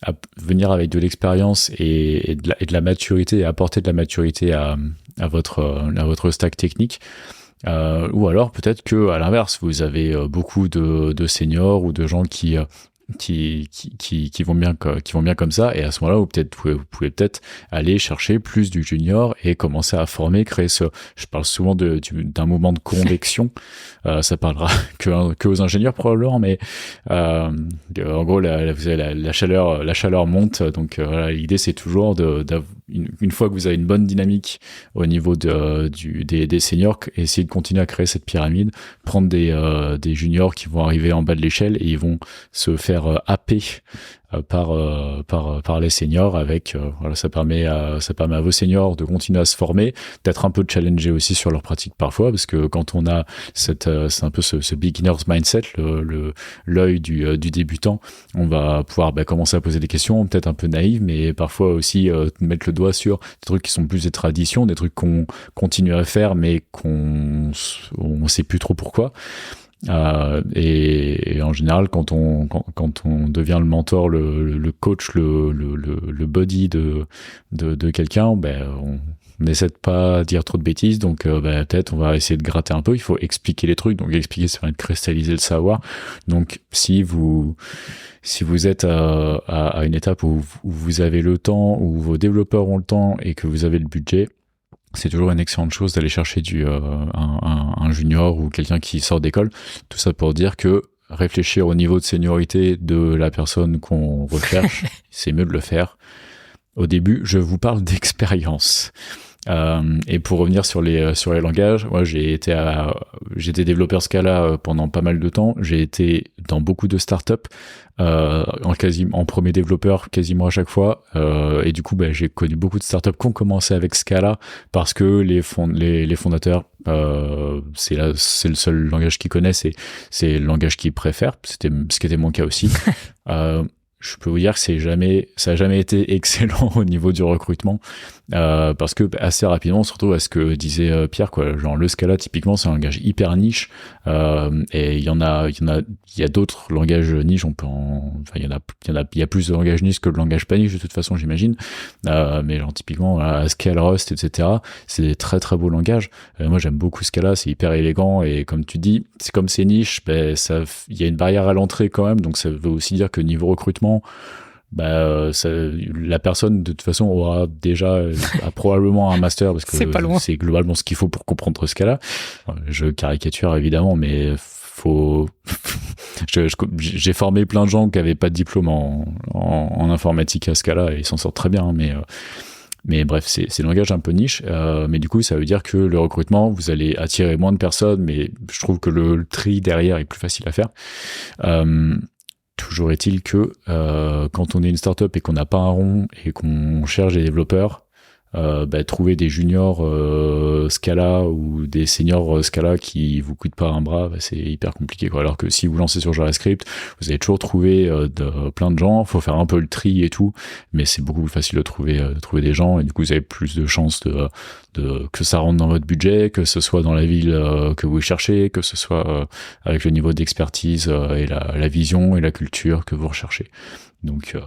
à venir avec de l'expérience et de la maturité, et apporter de la maturité à votre stack technique. Ou alors peut-être que à l'inverse, vous avez beaucoup de seniors ou de gens qui vont bien comme ça, et à ce moment-là, vous pouvez peut-être aller chercher plus du junior et commencer à former, je parle souvent d'un mouvement de convection. Ça parlera que aux ingénieurs probablement, mais en gros vous avez la chaleur monte, donc l'idée c'est toujours une fois que vous avez une bonne dynamique au niveau des seniors, essayer de continuer à créer cette pyramide, prendre des juniors qui vont arriver en bas de l'échelle et ils vont se faire happer par les seniors avec ça permet à vos seniors de continuer à se former, d'être un peu challenger aussi sur leur pratique parfois, parce que quand on a c'est un peu ce beginner's mindset, l'œil du débutant, on va pouvoir commencer à poser des questions peut-être un peu naïves, mais parfois aussi mettre le doigt sur des trucs qui sont plus des traditions, des trucs qu'on continue à faire mais qu'on sait plus trop pourquoi. Et en général, quand on devient le mentor, le coach, le buddy de quelqu'un, on n'essaie de pas dire trop de bêtises, donc peut-être on va essayer de gratter un peu. Il faut expliquer les trucs, donc expliquer, ça va être cristalliser le savoir. Donc si vous êtes à une étape où vous avez le temps, où vos développeurs ont le temps et que vous avez le budget, c'est toujours une excellente chose d'aller chercher un junior ou quelqu'un qui sort d'école. Tout ça pour dire que réfléchir au niveau de seniorité de la personne qu'on recherche, c'est mieux de le faire au début. Je vous parle d'expérience. Et pour revenir sur les langages, moi j'étais développeur Scala pendant pas mal de temps. J'ai été dans beaucoup de startups en premier développeur quasiment à chaque fois. Et du coup, j'ai connu beaucoup de startups qui ont commencé avec Scala parce que les fondateurs, c'est le seul langage qu'ils connaissent et c'est le langage qu'ils préfèrent. C'était ce qui était mon cas aussi. Je peux vous dire que ça a jamais été excellent au niveau du recrutement, parce que assez rapidement, surtout à ce que disait Pierre, quoi. Genre le Scala typiquement, c'est un langage hyper niche, et il y a d'autres langages niches. Il y a plus de langages niches que de langages pas niches de toute façon, j'imagine. Mais genre typiquement Scala, Rust, etc. C'est des très très beaux langages. Moi j'aime beaucoup Scala, c'est hyper élégant et comme tu dis, c'est comme c'est niche, il y a une barrière à l'entrée quand même, donc ça veut aussi dire que niveau recrutement, la personne de toute façon aura déjà probablement un master parce que c'est globalement ce qu'il faut pour comprendre Scala. Je caricature évidemment, mais j'ai formé plein de gens qui avaient pas de diplôme en informatique à Scala et ils s'en sortent très bien, mais bref, c'est un langage un peu niche, mais du coup ça veut dire que le recrutement, vous allez attirer moins de personnes, mais je trouve que le tri derrière est plus facile à faire. Toujours est-il que quand on est une startup et qu'on n'a pas un rond et qu'on cherche des développeurs, trouver des juniors Scala ou des seniors Scala qui vous coûtent pas un bras, c'est hyper compliqué, quoi. Alors que si vous lancez sur JavaScript, vous allez toujours trouver plein de gens. Faut faire un peu le tri et tout, mais c'est beaucoup plus facile de trouver des gens et du coup vous avez plus de chances que ça rentre dans votre budget, que ce soit dans la ville que vous cherchez, que ce soit avec le niveau d'expertise et la vision et la culture que vous recherchez. Donc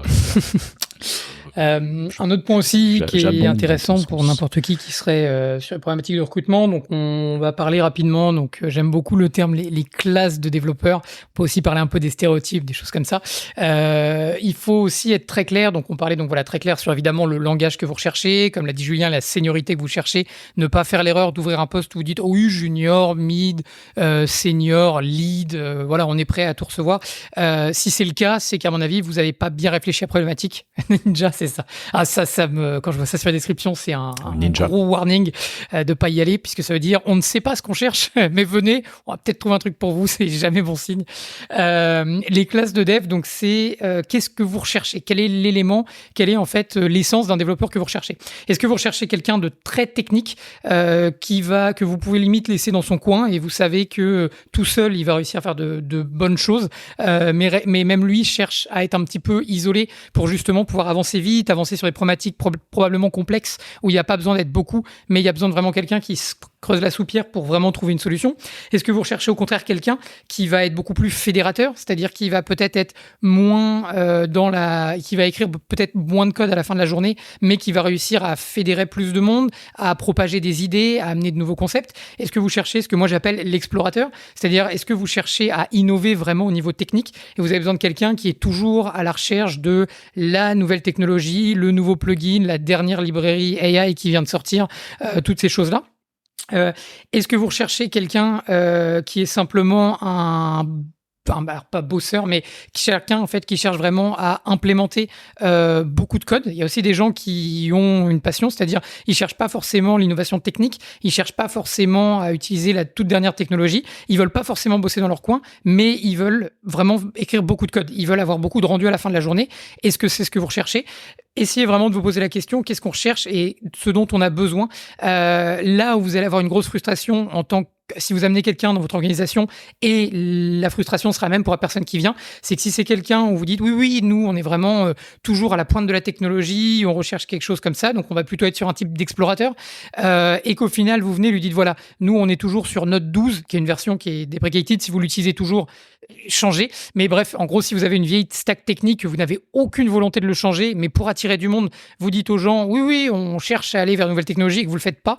un autre point aussi qui est intéressant pour n'importe qui serait sur les problématiques de recrutement. Donc on va parler rapidement. Donc j'aime beaucoup le terme les classes de développeurs. On peut aussi parler un peu des stéréotypes, des choses comme ça. Il faut aussi être très clair. Donc on parlait très clair sur évidemment le langage que vous recherchez, comme l'a dit Julien, la seniorité que vous cherchez. Ne pas faire l'erreur d'ouvrir un poste où vous dites oui junior, mid, senior, lead. Voilà, on est prêt à tout recevoir. Si c'est le cas, c'est qu'à mon avis vous n'avez pas bien réfléchi à la problématique. Ninja, c'est ça. Ah, quand je vois ça sur la description, c'est un gros warning de pas y aller, puisque ça veut dire on ne sait pas ce qu'on cherche, mais venez, on va peut-être trouver un truc pour vous, c'est jamais bon signe. Les classes de dev, donc c'est qu'est-ce que vous recherchez? Quel est l'élément? Quelle est en fait l'essence d'un développeur que vous recherchez? Est-ce que vous recherchez quelqu'un de très technique que vous pouvez limite laisser dans son coin et vous savez que tout seul, il va réussir à faire de bonnes choses, mais même lui cherche à être un petit peu isolé pour justement pouvoir avancer vite, avancer sur des problématiques probablement complexes où il n'y a pas besoin d'être beaucoup, mais il y a besoin de vraiment quelqu'un qui se creuse la soupière pour vraiment trouver une solution. Est-ce que vous recherchez au contraire quelqu'un qui va être beaucoup plus fédérateur, c'est-à-dire qui va peut-être être moins qui va écrire peut-être moins de code à la fin de la journée, mais qui va réussir à fédérer plus de monde, à propager des idées, à amener de nouveaux concepts? Est-ce que vous cherchez ce que moi j'appelle l'explorateur, c'est-à-dire est-ce que vous cherchez à innover vraiment au niveau technique et vous avez besoin de quelqu'un qui est toujours à la recherche de la nouvelle technologie, le nouveau plugin, la dernière librairie AI qui vient de sortir, toutes ces choses-là? Est-ce que vous recherchez quelqu'un qui est simplement pas bosseur, mais quelqu'un en fait qui cherche vraiment à implémenter beaucoup de code? Il y a aussi des gens qui ont une passion, c'est-à-dire ils cherchent pas forcément l'innovation technique, ils cherchent pas forcément à utiliser la toute dernière technologie, ils veulent pas forcément bosser dans leur coin, mais ils veulent vraiment écrire beaucoup de code, ils veulent avoir beaucoup de rendu à la fin de la journée. Est-ce que c'est ce que vous recherchez? Essayez vraiment de vous poser la question, qu'est-ce qu'on recherche et ce dont on a besoin. Là où vous allez avoir une grosse frustration si vous amenez quelqu'un dans votre organisation, et la frustration sera même pour la personne qui vient, c'est que si c'est quelqu'un où vous dites oui, nous on est vraiment toujours à la pointe de la technologie, on recherche quelque chose comme ça, donc on va plutôt être sur un type d'explorateur, et qu'au final vous venez lui dites voilà, nous on est toujours sur Node 12, qui est une version qui est deprecated, si vous l'utilisez toujours, changez. Mais bref, en gros, si vous avez une vieille stack technique, que vous n'avez aucune volonté de le changer, mais pour attirer du monde, vous dites aux gens oui, on cherche à aller vers une nouvelle technologie et que vous le faites pas,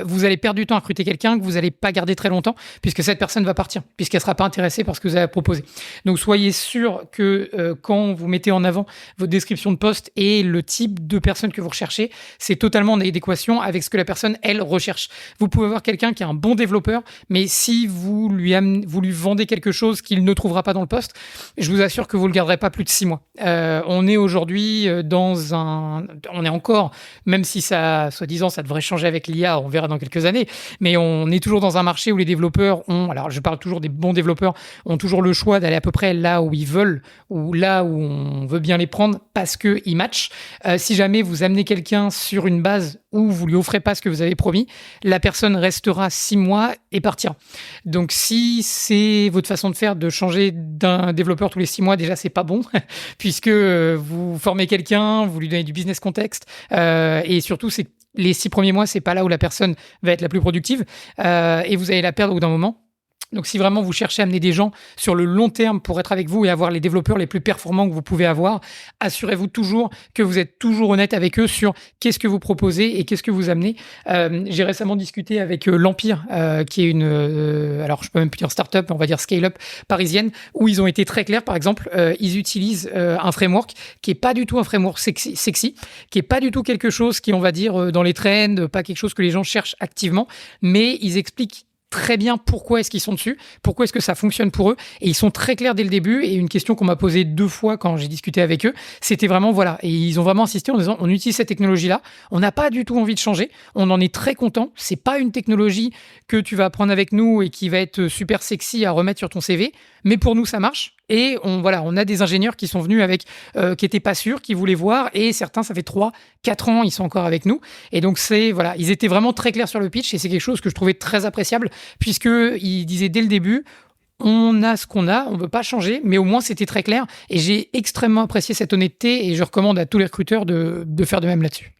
vous allez perdre du temps à recruter quelqu'un que vous allez pas garder très longtemps, puisque cette personne va partir, puisqu'elle sera pas intéressée par ce que vous avez proposé. Donc soyez sûr que quand vous mettez en avant votre description de poste et le type de personne que vous recherchez, c'est totalement en adéquation avec ce que la personne, elle, recherche. Vous pouvez avoir quelqu'un qui est un bon développeur, mais si vous lui vendez quelque chose chose qu'il ne trouvera pas dans le poste, je vous assure que vous le garderez pas plus de 6 mois. On est aujourd'hui on est encore, même si ça, soi-disant, ça devrait changer avec l'IA, on verra dans quelques années, mais on est toujours dans un marché où les développeurs alors je parle toujours des bons développeurs, ont toujours le choix d'aller à peu près là où ils veulent, ou là où on veut bien les prendre parce qu'ils matchent. Si jamais vous amenez quelqu'un sur une base où vous lui offrez pas ce que vous avez promis, la personne restera 6 mois et partira. Donc si c'est votre façon de faire, de changer d'un développeur tous les 6 mois, déjà c'est pas bon, puisque vous formez quelqu'un, vous lui donnez du business context, et surtout c'est les 6 premiers mois, c'est pas là où la personne va être la plus productive, et vous allez la perdre au bout d'un moment. Donc, si vraiment vous cherchez à amener des gens sur le long terme pour être avec vous et avoir les développeurs les plus performants que vous pouvez avoir, assurez-vous toujours que vous êtes toujours honnête avec eux sur qu'est-ce que vous proposez et qu'est-ce que vous amenez. J'ai récemment discuté avec l'Empire, qui est une, alors je peux même plus dire start-up, mais on va dire scale-up parisienne, où ils ont été très clairs. Par exemple, ils utilisent un framework qui est pas du tout un framework sexy, qui est pas du tout quelque chose qui, on va dire, dans les trends, pas quelque chose que les gens cherchent activement, mais ils expliquent très bien pourquoi est-ce qu'ils sont dessus, pourquoi est-ce que ça fonctionne pour eux, et ils sont très clairs dès le début. Et une question qu'on m'a posée 2 fois quand j'ai discuté avec eux, c'était vraiment voilà, et ils ont vraiment insisté en disant on utilise cette technologie-là, on n'a pas du tout envie de changer, on en est très content, c'est pas une technologie que tu vas apprendre avec nous et qui va être super sexy à remettre sur ton CV, mais pour nous ça marche. Et on a des ingénieurs qui sont venus avec, qui étaient pas sûrs, qui voulaient voir, et certains, ça fait 3-4 ans, ils sont encore avec nous. Et donc, ils étaient vraiment très clairs sur le pitch, et c'est quelque chose que je trouvais très appréciable, puisqu'ils disaient dès le début, on a ce qu'on a, on ne veut pas changer, mais au moins, c'était très clair. Et j'ai extrêmement apprécié cette honnêteté, et je recommande à tous les recruteurs de faire de même là-dessus.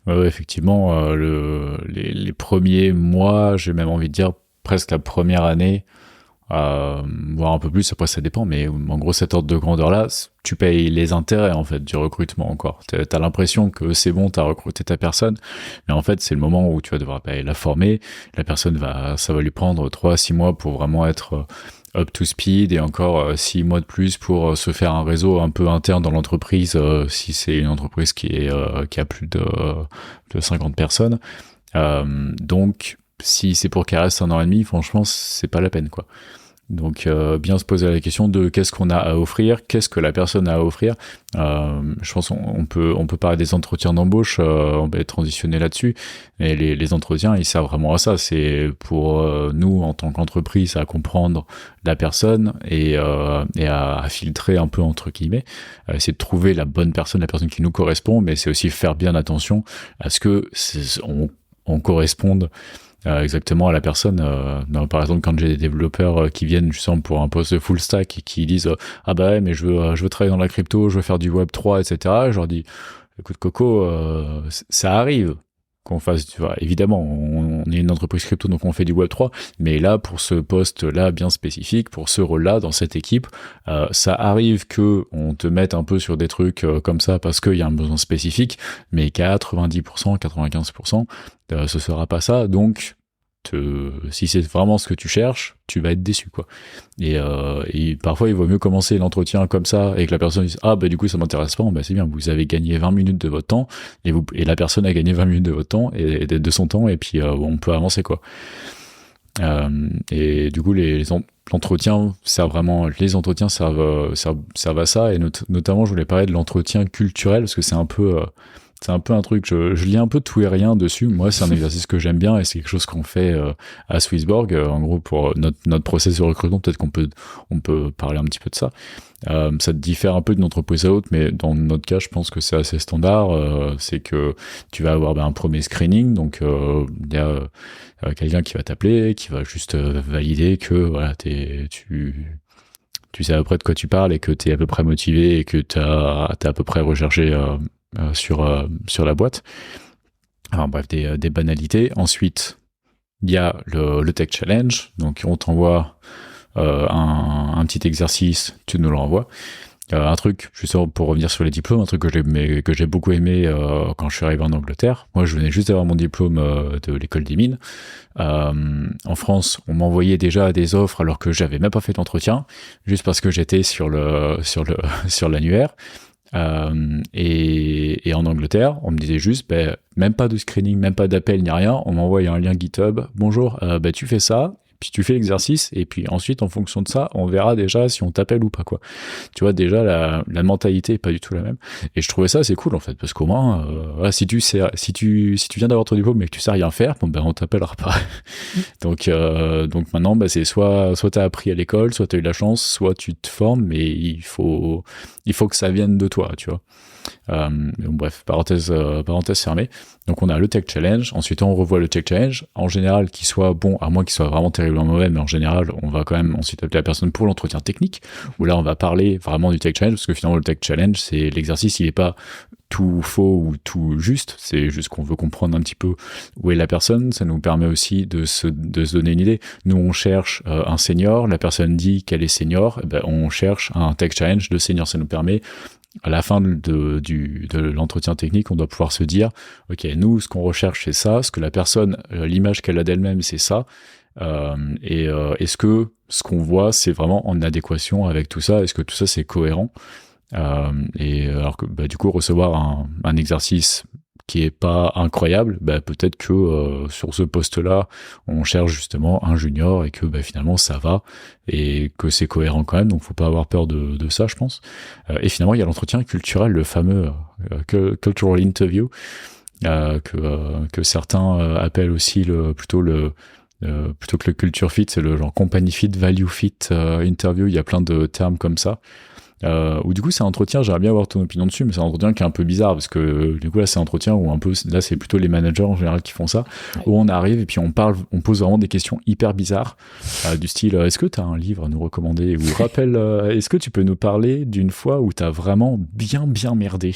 Ouais, effectivement, les premiers mois, j'ai même envie de dire presque la première année, voire un peu plus, après ça dépend, mais en gros cet ordre de grandeur là, tu payes les intérêts en fait du recrutement encore. T'as l'impression que c'est bon, t'as recruté ta personne, mais en fait c'est le moment où tu vas devoir la former. La personne ça va lui prendre 3-6 mois pour vraiment être up to speed, et encore 6 mois de plus pour se faire un réseau un peu interne dans l'entreprise, si c'est une entreprise qui a plus de 50 personnes. Donc si c'est pour qu'elle reste 1 an et demi, franchement c'est pas la peine quoi. Donc bien se poser la question de qu'est-ce qu'on a à offrir, qu'est-ce que la personne a à offrir. Je pense qu'on peut parler des entretiens d'embauche, on va transitionner là-dessus, mais les entretiens ils servent vraiment à ça, c'est pour nous en tant qu'entreprise à comprendre la personne et à filtrer un peu entre guillemets, c'est de trouver la bonne personne, la personne qui nous correspond, mais c'est aussi faire bien attention à ce que on corresponde exactement à la personne. Par exemple, quand j'ai des développeurs qui viennent justement pour un poste de full stack et qui disent ah bah ouais mais je veux travailler dans la crypto, je veux faire du web 3, etc. Je leur dis écoute Coco, ça arrive qu'on fasse, tu vois, évidemment on est une entreprise crypto donc on fait du web 3, mais là pour ce poste là bien spécifique, pour ce rôle là dans cette équipe, ça arrive que on te mette un peu sur des trucs comme ça parce qu'il y a un besoin spécifique, mais 90%, 95% ce sera pas ça, donc si c'est vraiment ce que tu cherches, tu vas être déçu quoi. Et parfois il vaut mieux commencer l'entretien comme ça et que la personne dise ah bah du coup ça m'intéresse pas, bah c'est bien, vous avez gagné 20 minutes de votre temps et la personne a gagné 20 minutes de votre temps et de son temps, et puis on peut avancer quoi. Et du coup l'entretien servent vraiment, les entretiens servent à ça, et notamment je voulais parler de l'entretien culturel parce que c'est un peu un truc, je lis un peu tout et rien dessus. Moi, c'est un exercice que j'aime bien et c'est quelque chose qu'on fait à Swissborg. En gros, pour notre process de recrutement, peut-être on peut parler un petit peu de ça. Ça diffère un peu d'une entreprise à l'autre, mais dans notre cas, je pense que c'est assez standard. C'est que tu vas avoir un premier screening, donc il y a quelqu'un qui va t'appeler, qui va juste valider que voilà, tu sais à peu près de quoi tu parles et que tu es à peu près motivé et que t'as à peu près recherché sur la boîte. Alors bref, des banalités. Ensuite, il y a le Tech Challenge. Donc on t'envoie un petit exercice, tu nous le renvoies. Un truc, justement pour revenir sur les diplômes, un truc que j'ai beaucoup aimé quand je suis arrivé en Angleterre. Moi, je venais juste d'avoir mon diplôme de l'école des mines. En France, on m'envoyait déjà des offres alors que j'avais même pas fait d'entretien, juste parce que j'étais sur l'annuaire. Et en Angleterre, on me disait juste, même pas de screening, même pas d'appel, ni rien. On m'envoie un lien GitHub. Bonjour, tu fais ça. puis tu fais l'exercice, et puis ensuite, en fonction de ça, on verra déjà si on t'appelle ou pas, quoi. Tu vois, déjà, la mentalité est pas du tout la même. Et je trouvais ça assez cool, en fait, parce qu'au moins, voilà, si tu viens d'avoir ton diplôme mais que tu sais rien faire, bon, ben, on t'appellera pas. Donc maintenant, bah, c'est soit t'as appris à l'école, soit t'as eu la chance, soit tu te formes, mais il faut que ça vienne de toi, tu vois. Donc, bref, parenthèse fermée. Donc on a le Tech Challenge, ensuite on revoit le Tech Challenge, en général qu'il soit bon, à moins qu'il soit vraiment terriblement mauvais, mais en général on va quand même ensuite appeler la personne pour l'entretien technique, où là on va parler vraiment du Tech Challenge, parce que finalement le Tech Challenge, c'est l'exercice, il est pas tout faux ou tout juste, c'est juste qu'on veut comprendre un petit peu où est la personne, ça nous permet aussi de se donner une idée. Nous on cherche un senior, la personne dit qu'elle est senior, ben, on cherche un Tech Challenge de senior, ça nous permet à la fin de l'entretien technique, on doit pouvoir se dire, ok, nous, ce qu'on recherche, c'est ça, ce que la personne, l'image qu'elle a d'elle-même, c'est ça, et est-ce que ce qu'on voit, c'est vraiment en adéquation avec tout ça, est-ce que tout ça, c'est cohérent, et alors que, bah, du coup, recevoir un exercice qui est pas incroyable, bah, peut-être que sur ce poste-là, on cherche justement un junior et que bah, finalement ça va et que c'est cohérent quand même, donc faut pas avoir peur de ça, je pense. Et finalement, il y a l'entretien culturel, le fameux cultural interview, que certains appellent aussi plutôt que le culture fit, c'est le genre company fit, value fit interview. Il y a plein de termes comme ça. Ou du coup c'est un entretien, j'aimerais bien avoir ton opinion dessus, mais c'est un entretien qui est un peu bizarre parce que du coup là c'est un entretien où un peu, là c'est plutôt les managers en général qui font ça, où on arrive et puis on pose vraiment des questions hyper bizarres, du style est-ce que t'as un livre à nous recommander, ou rappelle est-ce que tu peux nous parler d'une fois où t'as vraiment bien merdé.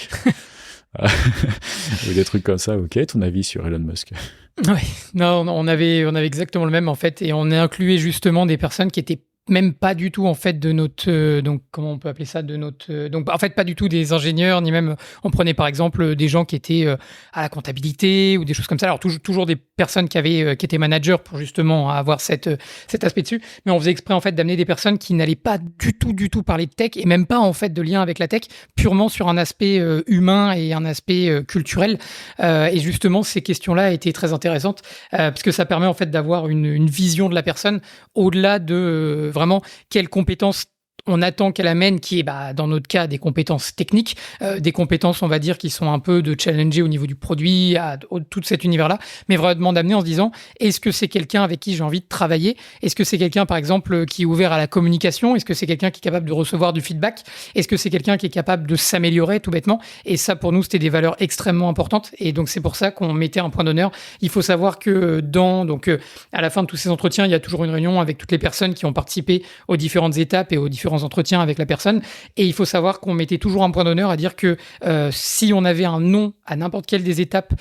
Ou des trucs comme ça. Ok, ton avis sur Elon Musk? Ouais, non, on avait exactement le même en fait, et on a inclué justement des personnes qui étaient même pas du tout en fait de notre donc comment on peut appeler ça, de notre donc en fait pas du tout des ingénieurs, ni même on prenait par exemple des gens qui étaient à la comptabilité ou des choses comme ça. Alors toujours des personnes qui étaient managers pour justement avoir cet aspect dessus, mais on faisait exprès en fait d'amener des personnes qui n'allaient pas du tout parler de tech, et même pas en fait de lien avec la tech, purement sur un aspect humain et un aspect culturel, et justement ces questions-là étaient très intéressantes parce que ça permet en fait d'avoir une vision de la personne au-delà de vraiment quelles compétences on attend qu'elle amène, qui est dans notre cas des compétences techniques, des compétences on va dire qui sont un peu de challenger au niveau du produit, tout cet univers-là, mais vraiment d'amener en se disant est-ce que c'est quelqu'un avec qui j'ai envie de travailler, est-ce que c'est quelqu'un par exemple qui est ouvert à la communication, est-ce que c'est quelqu'un qui est capable de recevoir du feedback, est-ce que c'est quelqu'un qui est capable de s'améliorer tout bêtement, et ça pour nous c'était des valeurs extrêmement importantes, et donc c'est pour ça qu'on mettait un point d'honneur. Il faut savoir que à la fin de tous ces entretiens, il y a toujours une réunion avec toutes les personnes qui ont participé aux différentes étapes et aux différents entretiens avec la personne, et il faut savoir qu'on mettait toujours un point d'honneur à dire que si on avait un non à n'importe quelle des étapes,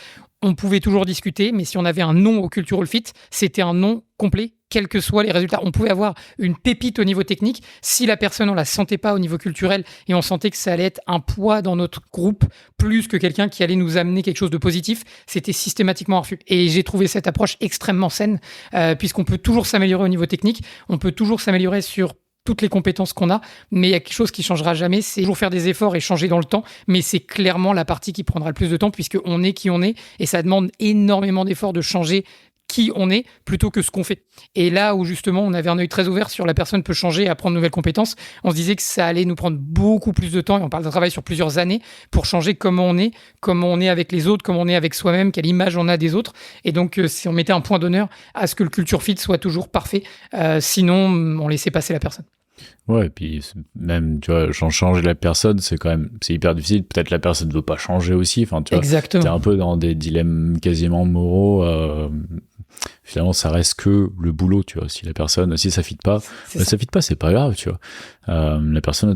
on pouvait toujours discuter, mais si on avait un non au cultural fit, c'était un non complet, quels que soient les résultats. On pouvait avoir une pépite au niveau technique, si la personne on la sentait pas au niveau culturel et on sentait que ça allait être un poids dans notre groupe plus que quelqu'un qui allait nous amener quelque chose de positif, c'était systématiquement refus. Et j'ai trouvé cette approche extrêmement saine, puisqu'on peut toujours s'améliorer au niveau technique, on peut toujours s'améliorer sur toutes les compétences qu'on a, mais il y a quelque chose qui changera jamais, c'est toujours faire des efforts et changer dans le temps, mais c'est clairement la partie qui prendra le plus de temps, puisqu'on est qui on est, et ça demande énormément d'efforts de changer qui on est plutôt que ce qu'on fait. Et là où justement on avait un œil très ouvert sur la personne peut changer et apprendre de nouvelles compétences, on se disait que ça allait nous prendre beaucoup plus de temps, et on parle d'un travail sur plusieurs années pour changer comment on est avec les autres, comment on est avec soi-même, quelle image on a des autres. Et donc si on mettait un point d'honneur à ce que le culture fit soit toujours parfait, sinon on laissait passer la personne. Ouais, et puis même, tu vois, changer la personne, c'est hyper difficile. Peut-être la personne ne veut pas changer aussi. Enfin, tu vois, exactement. T'es un peu dans des dilemmes quasiment moraux. Finalement, ça reste que le boulot, tu vois. Si ça fit pas, ça fit pas, c'est pas grave, tu vois. La personne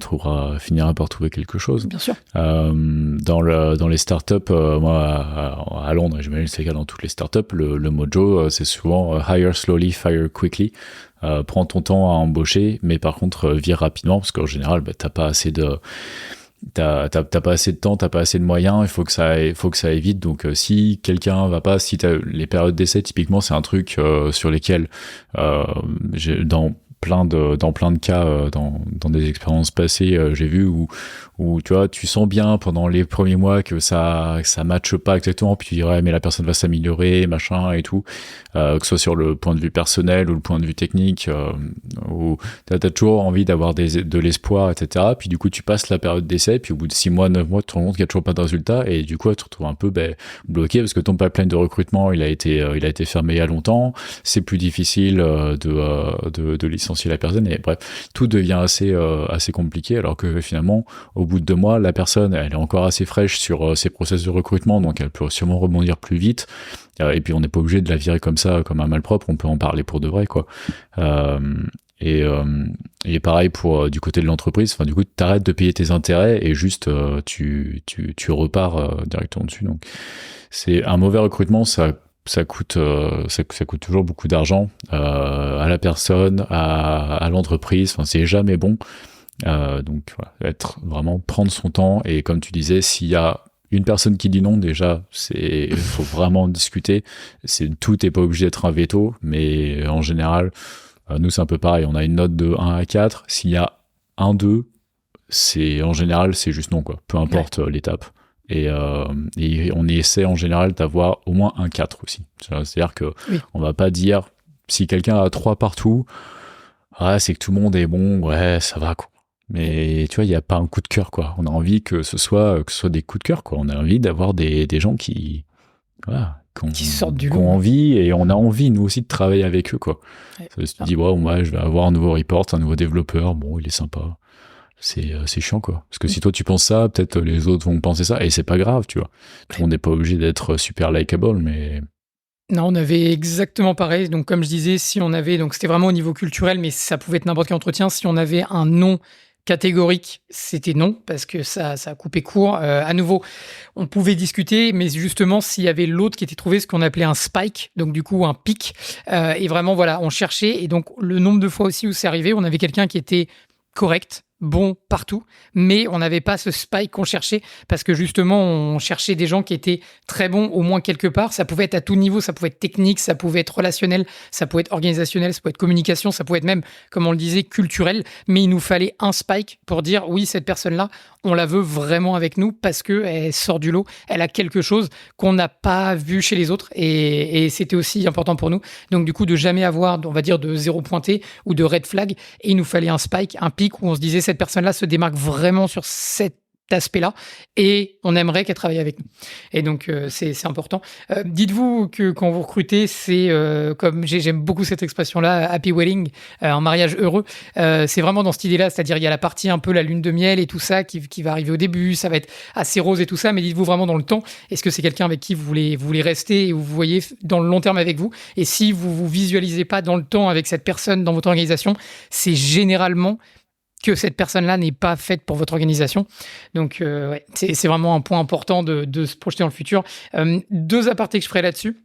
finira par trouver quelque chose. Bien sûr. Dans les startups, moi, à Londres, j'imagine que c'est le cas dans toutes les startups, le mojo, c'est souvent hire slowly, fire quickly. Prends ton temps à embaucher, mais par contre vire rapidement, parce qu'en général t'as pas assez de temps, t'as pas assez de moyens, il faut que ça aille vite. Donc si quelqu'un va pas, si t'as les périodes d'essai, typiquement c'est un truc sur lesquels dans dans plein de cas, dans des expériences passées, j'ai vu où tu vois, tu sens bien pendant les premiers mois que ça matche pas exactement, puis tu dirais mais la personne va s'améliorer, machin et tout, que ce soit sur le point de vue personnel ou le point de vue technique, où t'as toujours envie d'avoir de l'espoir, etc. Puis du coup tu passes la période d'essai, puis au bout de 6 mois, 9 mois, tu te rends compte qu'il y a toujours pas de résultat, et du coup tu te retrouves un peu bloqué parce que ton pipeline de recrutement il a été fermé il y a longtemps, c'est plus difficile de licencier la personne, et bref, tout devient assez compliqué, alors que finalement au bout de 2 mois, la personne, elle est encore assez fraîche sur ses process de recrutement, donc elle peut sûrement rebondir plus vite. Et puis on n'est pas obligé de la virer comme ça, comme un malpropre, on peut en parler pour de vrai, quoi. Et pareil pour du côté de l'entreprise, enfin du coup t'arrêtes de payer tes intérêts et juste tu repars directement dessus. Donc c'est un mauvais recrutement, ça coûte toujours beaucoup d'argent à la personne, à l'entreprise. Enfin c'est jamais bon. Donc voilà, prendre son temps, et comme tu disais, s'il y a une personne qui dit non, déjà faut vraiment discuter. Tout n'est pas obligé d'être un veto, mais en général nous c'est un peu pareil, on a une note de 1 à 4, s'il y a 1, 2, en général c'est juste non, quoi, peu importe l'étape. Et on essaie en général d'avoir au moins un 4 aussi, c'est-à-dire que on va pas dire, si quelqu'un a 3 partout, c'est que tout le monde est bon, ouais ça va, quoi. Mais tu vois, il n'y a pas un coup de cœur, quoi. On a envie que ce soit des coups de cœur, quoi. On a envie d'avoir des gens qui sortent du lot. Qui ont envie, et on a envie, nous aussi, de travailler avec eux, quoi. Ouais. Tu te dis, moi, je vais avoir un nouveau report, un nouveau développeur, bon, il est sympa. C'est chiant, quoi. Parce que si toi, tu penses ça, peut-être les autres vont penser ça, et c'est pas grave, tu vois. Tout le monde n'est pas obligé d'être super likable, mais... Non, on avait exactement pareil. Donc, comme je disais, si on avait... Donc, c'était vraiment au niveau culturel, mais ça pouvait être n'importe quel entretien. Si on avait un nom catégorique, c'était non, parce que ça a coupé court. À nouveau, on pouvait discuter, mais justement, s'il y avait l'autre qui était trouvé, ce qu'on appelait un spike, donc du coup un pic, et vraiment, voilà, on cherchait. Et donc, le nombre de fois aussi où c'est arrivé, on avait quelqu'un qui était correct, bon partout, mais on n'avait pas ce spike qu'on cherchait, parce que justement on cherchait des gens qui étaient très bons au moins quelque part. Ça pouvait être à tout niveau, ça pouvait être technique, ça pouvait être relationnel, ça pouvait être organisationnel, ça pouvait être communication, ça pouvait être même, comme on le disait, culturel, mais il nous fallait un spike pour dire oui, cette personne-là, on la veut vraiment avec nous parce qu'elle sort du lot, elle a quelque chose qu'on n'a pas vu chez les autres, et c'était aussi important pour nous. Donc du coup, de jamais avoir, on va dire, de zéro pointé ou de red flag, et il nous fallait un spike, un pic où on se disait cette personne-là se démarque vraiment sur cet aspect-là, et on aimerait qu'elle travaille avec nous. Et donc, c'est important. Dites-vous que quand vous recrutez, c'est comme j'aime beaucoup cette expression-là, happy wedding, un mariage heureux. C'est vraiment dans cette idée-là, c'est-à-dire il y a la partie un peu la lune de miel et tout ça qui va arriver au début, ça va être assez rose et tout ça, mais dites-vous vraiment dans le temps, est-ce que c'est quelqu'un avec qui vous voulez rester et vous voyez dans le long terme avec vous? Et si vous vous visualisez pas dans le temps avec cette personne dans votre organisation, c'est généralement que cette personne-là n'est pas faite pour votre organisation. Donc, c'est vraiment un point important de se projeter dans le futur. 2 apartés que je ferai là-dessus.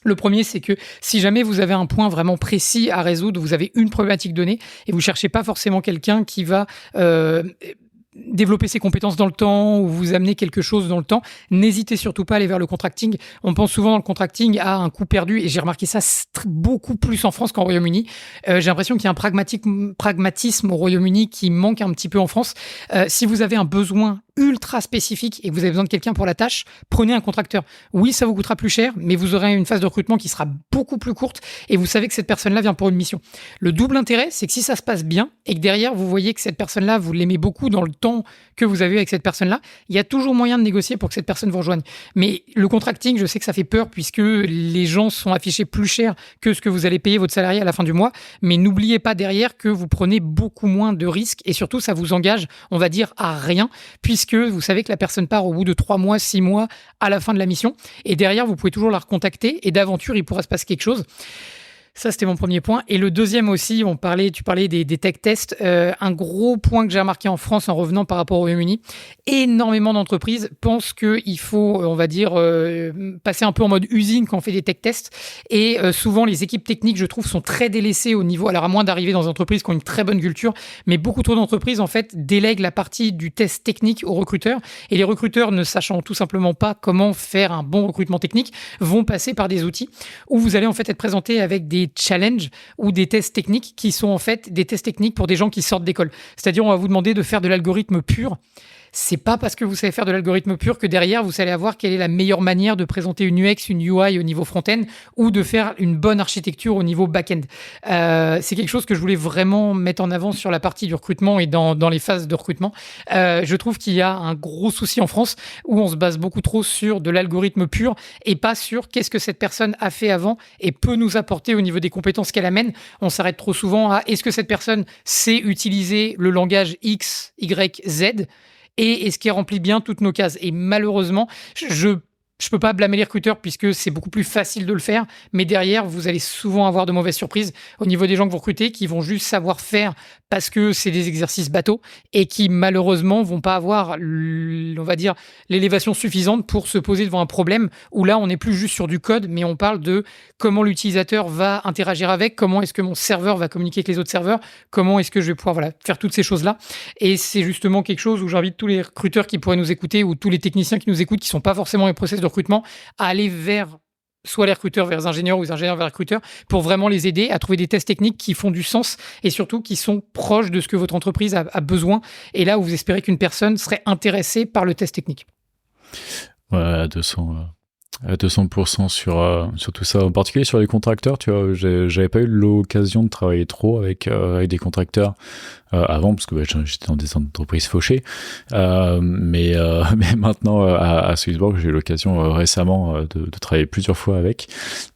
Le premier, c'est que si jamais vous avez un point vraiment précis à résoudre, vous avez une problématique donnée et vous cherchez pas forcément quelqu'un qui va développer ses compétences dans le temps ou vous amener quelque chose dans le temps, n'hésitez surtout pas à aller vers le contracting. On pense souvent dans le contracting à un coût perdu, et j'ai remarqué ça beaucoup plus en France qu'en Royaume-Uni. J'ai l'impression qu'il y a un pragmatisme au Royaume-Uni qui manque un petit peu en France. Si vous avez un besoin ultra spécifique et que vous avez besoin de quelqu'un pour la tâche, prenez un contracteur. Oui, ça vous coûtera plus cher, mais vous aurez une phase de recrutement qui sera beaucoup plus courte et vous savez que cette personne-là vient pour une mission. Le double intérêt, c'est que si ça se passe bien et que derrière, vous voyez que cette personne-là, vous l'aimez beaucoup dans le temps que vous avez avec cette personne-là, il y a toujours moyen de négocier pour que cette personne vous rejoigne. Mais le contracting, je sais que ça fait peur puisque les gens sont affichés plus cher que ce que vous allez payer votre salarié à la fin du mois, mais n'oubliez pas derrière que vous prenez beaucoup moins de risques et surtout, ça vous engage, on va dire, à rien, puisque vous savez que la personne part au bout de 3 mois, 6 mois à la fin de la mission. Et derrière, vous pouvez toujours la recontacter et d'aventure, il pourra se passer quelque chose. Ça, c'était mon premier point. Et le deuxième aussi, tu parlais des tech tests. Un gros point que j'ai remarqué en France en revenant par rapport au Royaume-Uni, énormément d'entreprises pensent qu'il faut, on va dire, passer un peu en mode usine quand on fait des tech tests. Et souvent, les équipes techniques, je trouve, sont très délaissées au niveau, alors à moins d'arriver dans des entreprises qui ont une très bonne culture, mais beaucoup trop d'entreprises, en fait, délèguent la partie du test technique aux recruteurs. Et les recruteurs, ne sachant tout simplement pas comment faire un bon recrutement technique, vont passer par des outils où vous allez en fait être présenté avec des des challenges ou des tests techniques qui sont en fait des tests techniques pour des gens qui sortent d'école. C'est-à-dire, on va vous demander de faire de l'algorithme pur. C'est pas parce que vous savez faire de l'algorithme pur que derrière, vous allez avoir quelle est la meilleure manière de présenter une UX, une UI au niveau front-end ou de faire une bonne architecture au niveau back-end. C'est quelque chose que je voulais vraiment mettre en avant sur la partie du recrutement et dans les phases de recrutement. Je trouve qu'il y a un gros souci en France où on se base beaucoup trop sur de l'algorithme pur et pas sur qu'est-ce que cette personne a fait avant et peut nous apporter au niveau des compétences qu'elle amène. On s'arrête trop souvent à est-ce que cette personne sait utiliser le langage X, Y, Z et est-ce qu'il remplit bien toutes nos cases. Et malheureusement, je peux pas blâmer les recruteurs puisque c'est beaucoup plus facile de le faire, mais derrière, vous allez souvent avoir de mauvaises surprises au niveau des gens que vous recrutez qui vont juste savoir faire parce que c'est des exercices bateaux et qui malheureusement vont pas avoir, on va dire, l'élévation suffisante pour se poser devant un problème où là, on n'est plus juste sur du code, mais on parle de comment l'utilisateur va interagir avec, comment est-ce que mon serveur va communiquer avec les autres serveurs, comment est-ce que je vais pouvoir faire toutes ces choses-là. Et c'est justement quelque chose où j'invite tous les recruteurs qui pourraient nous écouter ou tous les techniciens qui nous écoutent, qui sont pas forcément les process de recrutement, à aller vers soit les recruteurs vers les ingénieurs ou les ingénieurs vers les recruteurs pour vraiment les aider à trouver des tests techniques qui font du sens et surtout qui sont proches de ce que votre entreprise a besoin et là où vous espérez qu'une personne serait intéressée par le test technique. Ouais, à 200% sur tout ça, en particulier sur les contracteurs. Tu vois, j'avais pas eu l'occasion de travailler trop avec des contracteurs avant parce que j'étais dans des entreprises fauchées, mais maintenant à Swissborg, j'ai eu l'occasion récemment de travailler plusieurs fois avec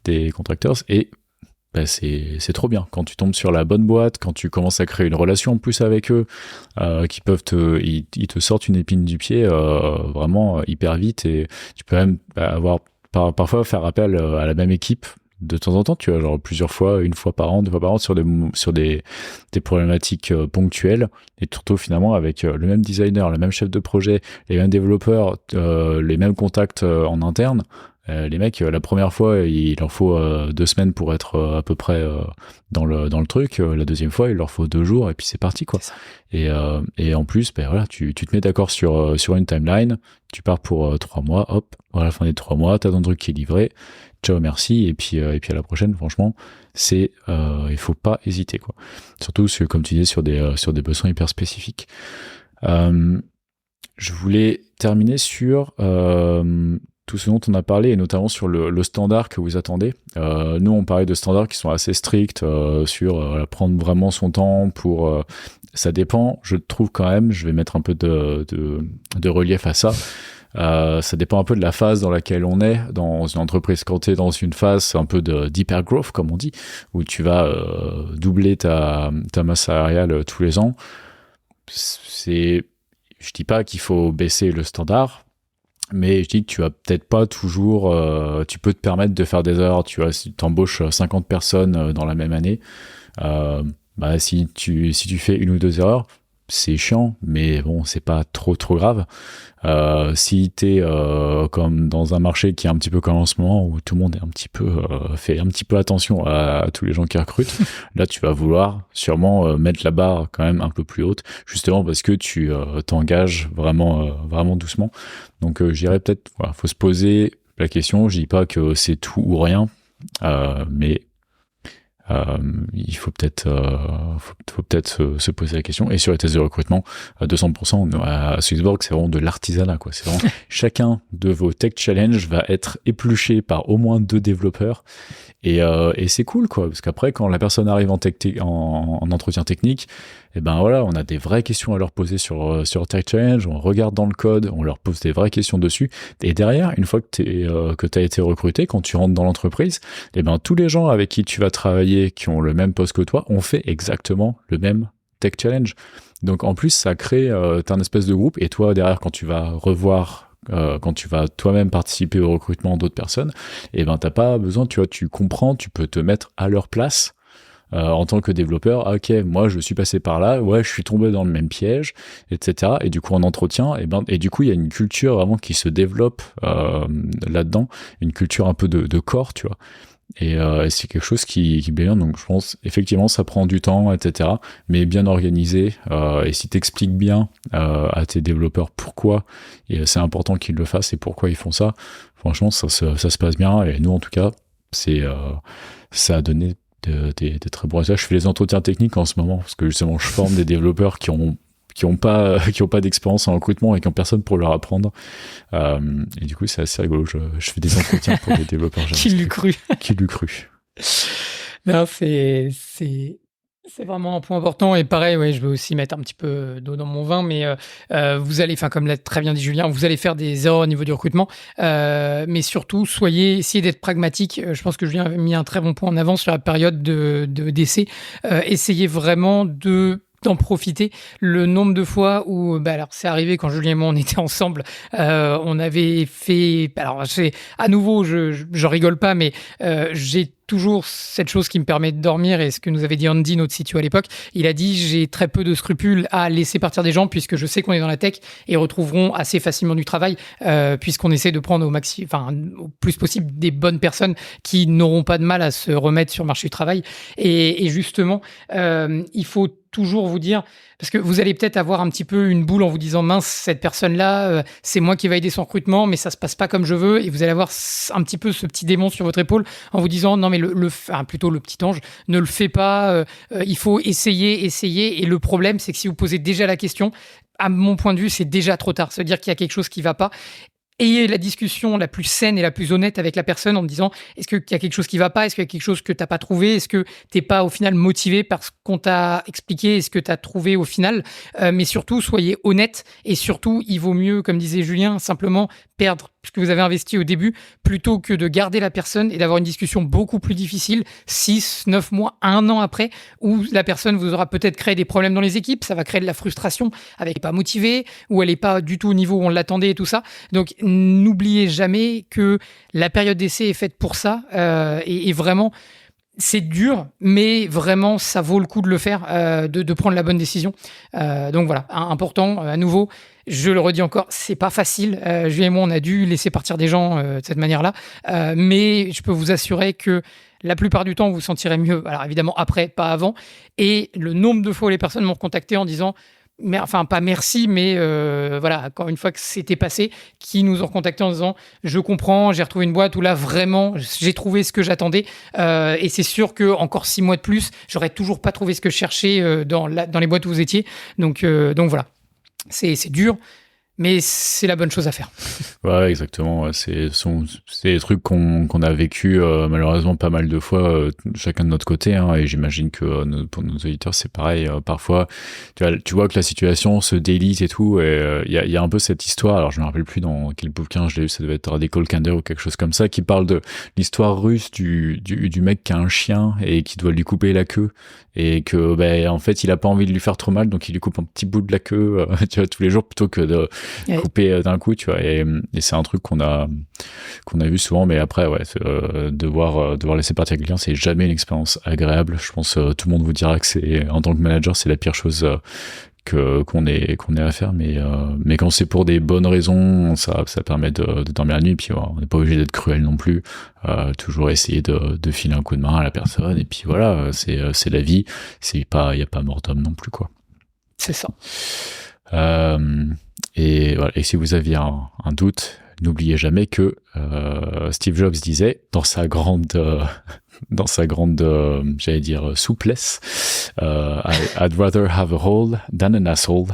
des contracteurs et c'est trop bien quand tu tombes sur la bonne boîte, quand tu commences à créer une relation en plus avec eux, qui peuvent ils te sortent une épine du pied vraiment hyper vite et tu peux même avoir parfois faire appel à la même équipe de temps en temps, tu vois, genre plusieurs fois, une fois par an, deux fois par an sur des problématiques ponctuelles et surtout finalement avec le même designer, le même chef de projet, les mêmes développeurs, les mêmes contacts en interne. Les mecs, la première fois, il leur faut 2 semaines pour être à peu près dans le truc. La deuxième fois, il leur faut 2 jours et puis c'est parti, quoi. Et en plus, voilà, tu te mets d'accord sur une timeline. Tu pars pour 3 mois. Hop, à la fin des 3 mois, t'as ton truc qui est livré. Ciao, merci. Et puis à la prochaine. Franchement, il faut pas hésiter, quoi. Surtout comme tu disais sur des besoins hyper spécifiques. Je voulais terminer sur tout ce dont on a parlé, et notamment sur le standard que vous attendez. Nous, on parlait de standards qui sont assez stricts sur prendre vraiment son temps pour... ça dépend, je trouve quand même, je vais mettre un peu de relief à ça. Ça dépend un peu de la phase dans laquelle on est dans une entreprise. Quand tu es dans une phase un peu d'hypergrowth, comme on dit, où tu vas doubler ta masse salariale tous les ans, je dis pas qu'il faut baisser le standard, mais je dis que tu vas peut-être pas toujours, tu peux te permettre de faire des erreurs, tu vois, si tu embauches 50 personnes dans la même année, si tu fais 1 ou 2 erreurs, c'est chiant, mais bon, c'est pas trop grave. Si t'es comme dans un marché qui est un petit peu comme en ce moment, où tout le monde est fait un petit peu attention à tous les gens qui recrutent, là tu vas vouloir sûrement mettre la barre quand même un peu plus haute, justement parce que tu t'engages vraiment doucement. Donc je dirais peut-être, voilà, faut se poser la question. Je dis pas que c'est tout ou rien, mais il faut peut-être se poser la question. Et sur les tests de recrutement, à 200%, à Swissborg, c'est vraiment de l'artisanat, quoi. C'est vraiment chacun de vos tech challenge va être épluché par au moins 2 développeurs. Et c'est cool, quoi, parce qu'après, quand la personne arrive en entretien technique, et ben voilà, on a des vraies questions à leur poser sur Tech Challenge, on regarde dans le code, on leur pose des vraies questions dessus, et derrière, une fois que t'as été recruté, quand tu rentres dans l'entreprise, et ben tous les gens avec qui tu vas travailler, qui ont le même poste que toi, ont fait exactement le même Tech Challenge. Donc en plus, ça crée t'as un espèce de groupe, et toi derrière, quand tu vas quand tu vas toi-même participer au recrutement d'autres personnes, et ben t'as pas besoin, tu vois, tu comprends, tu peux te mettre à leur place. En tant que développeur, ok, moi je suis passé par là, ouais, je suis tombé dans le même piège, etc. Et du coup en entretien, et du coup il y a une culture vraiment qui se développe là-dedans, une culture un peu de corps, tu vois. Et c'est quelque chose qui est bien. Donc je pense effectivement ça prend du temps, etc. Mais bien organisé. Et si t'expliques bien à tes développeurs pourquoi et c'est important qu'ils le fassent et pourquoi ils font ça, franchement ça se passe bien. Et nous en tout cas, ça a donné des très bons résultats. Je fais les entretiens techniques en ce moment parce que justement je forme des développeurs qui ont pas d'expérience en recrutement et qui ont personne pour leur apprendre. Et du coup, c'est assez rigolo. Je fais des entretiens pour des développeurs Qui l'eût cru? Qui l'eût cru? Non, c'est vraiment un point important. Et pareil, ouais, je veux aussi mettre un petit peu d'eau dans mon vin, mais vous allez, enfin, comme l'a très bien dit Julien, vous allez faire des erreurs au niveau du recrutement, mais surtout, essayez d'être pragmatique. Je pense que Julien avait mis un très bon point en avant sur la période d'essai. Essayez vraiment d'en profiter. Le nombre de fois où, alors c'est arrivé quand Julien et moi on était ensemble, on avait fait, alors à nouveau, je rigole pas, mais j'ai toujours cette chose qui me permet de dormir, et ce que nous avait dit Andy, notre CTO à l'époque, il a dit: j'ai très peu de scrupules à laisser partir des gens puisque je sais qu'on est dans la tech et retrouveront assez facilement du travail, puisqu'on essaie de prendre au plus possible des bonnes personnes qui n'auront pas de mal à se remettre sur le marché du travail. Et justement, il faut toujours vous dire, parce que vous allez peut-être avoir un petit peu une boule en vous disant: mince, cette personne-là, c'est moi qui va aider son recrutement, mais ça se passe pas comme je veux, et vous allez avoir un petit peu ce petit démon sur votre épaule en vous disant: non mais plutôt le petit ange, ne le fais pas, il faut essayer, et le problème c'est que si vous posez déjà la question, à mon point de vue, c'est déjà trop tard. Ça veut dire qu'il y a quelque chose qui va pas. Ayez la discussion la plus saine et la plus honnête avec la personne en me disant: est-ce qu'il y a quelque chose qui va pas? Est-ce qu'il y a quelque chose que tu n'as pas trouvé? Est-ce que tu n'es pas au final motivé par ce qu'on t'a expliqué et ce que tu as trouvé au final? Mais surtout, soyez honnête, et surtout, il vaut mieux, comme disait Julien, simplement perdre ce que vous avez investi au début plutôt que de garder la personne et d'avoir une discussion beaucoup plus difficile 6, 9 mois, 1 an après, où la personne vous aura peut-être créé des problèmes dans les équipes, ça va créer de la frustration, elle n'est pas motivée ou elle n'est pas du tout au niveau où on l'attendait et tout ça. Donc n'oubliez jamais que la période d'essai est faite pour ça, et vraiment c'est dur, mais vraiment ça vaut le coup de le faire, de prendre la bonne décision. Donc voilà, important, à nouveau, je le redis encore, c'est pas facile. Julien et moi, on a dû laisser partir des gens de cette manière-là, mais je peux vous assurer que la plupart du temps, vous vous sentirez mieux. Alors évidemment après, pas avant. Et le nombre de fois où les personnes m'ont contacté en disant: pas merci, mais voilà, encore une fois que c'était passé, qui nous ont recontactés en disant: je comprends, j'ai retrouvé une boîte où là vraiment j'ai trouvé ce que j'attendais, et c'est sûr que encore 6 mois de plus, j'aurais toujours pas trouvé ce que je cherchais dans les boîtes où vous étiez. Donc voilà, c'est dur, mais c'est la bonne chose à faire. Ouais, exactement. Ouais, c'est des trucs qu'on a vécu malheureusement pas mal de fois, chacun de notre côté, hein, et j'imagine que pour nos auditeurs c'est pareil. Parfois, tu vois que la situation se délite et tout, et il y a un peu cette histoire. Alors je me rappelle plus dans quel bouquin je l'ai lu, ça devait être des Kolkander ou quelque chose comme ça, qui parle de l'histoire russe du mec qui a un chien et qui doit lui couper la queue, et que en fait il a pas envie de lui faire trop mal, donc il lui coupe un petit bout de la queue tu vois, tous les jours, plutôt que de couper d'un coup, tu vois. Et c'est un truc qu'on a vu souvent, mais après, ouais, devoir laisser partir quelqu'un, c'est jamais une expérience agréable. Je pense tout le monde vous dira que en tant que manager, c'est la pire chose qu'on ait à faire, mais quand c'est pour des bonnes raisons, ça permet de dormir la nuit. Et puis on n'est pas obligé d'être cruel non plus, toujours essayer de filer un coup de main à la personne, et puis voilà, c'est la vie, il y a pas mort d'homme non plus, quoi. C'est ça. Et voilà. Et si vous aviez un doute, n'oubliez jamais que Steve Jobs disait dans sa grande j'allais dire souplesse, I'd rather have a hole than an asshole.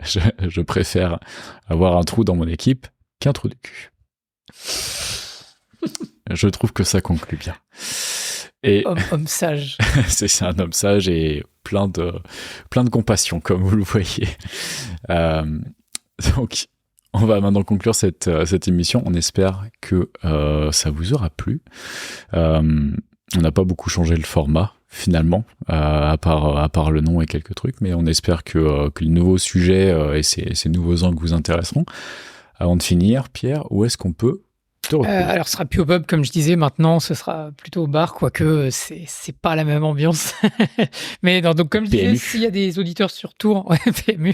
Je préfère avoir un trou dans mon équipe qu'un trou de cul. Je trouve que ça conclut bien. Et homme sage. c'est un homme sage et plein de compassion, comme vous le voyez. Donc, on va maintenant conclure cette émission. On espère que ça vous aura plu. On n'a pas beaucoup changé le format, finalement, à part le nom et quelques trucs, mais on espère que les nouveaux sujets et ces nouveaux angles vous intéresseront. Avant de finir, Pierre, où est-ce qu'on peut te retrouver ? Alors, ce sera plus au pub, comme je disais. Maintenant, ce sera plutôt au bar, quoique c'est pas la même ambiance. Mais non, donc, comme je disais, s'il y a des auditeurs sur Tours, ouais, PMU.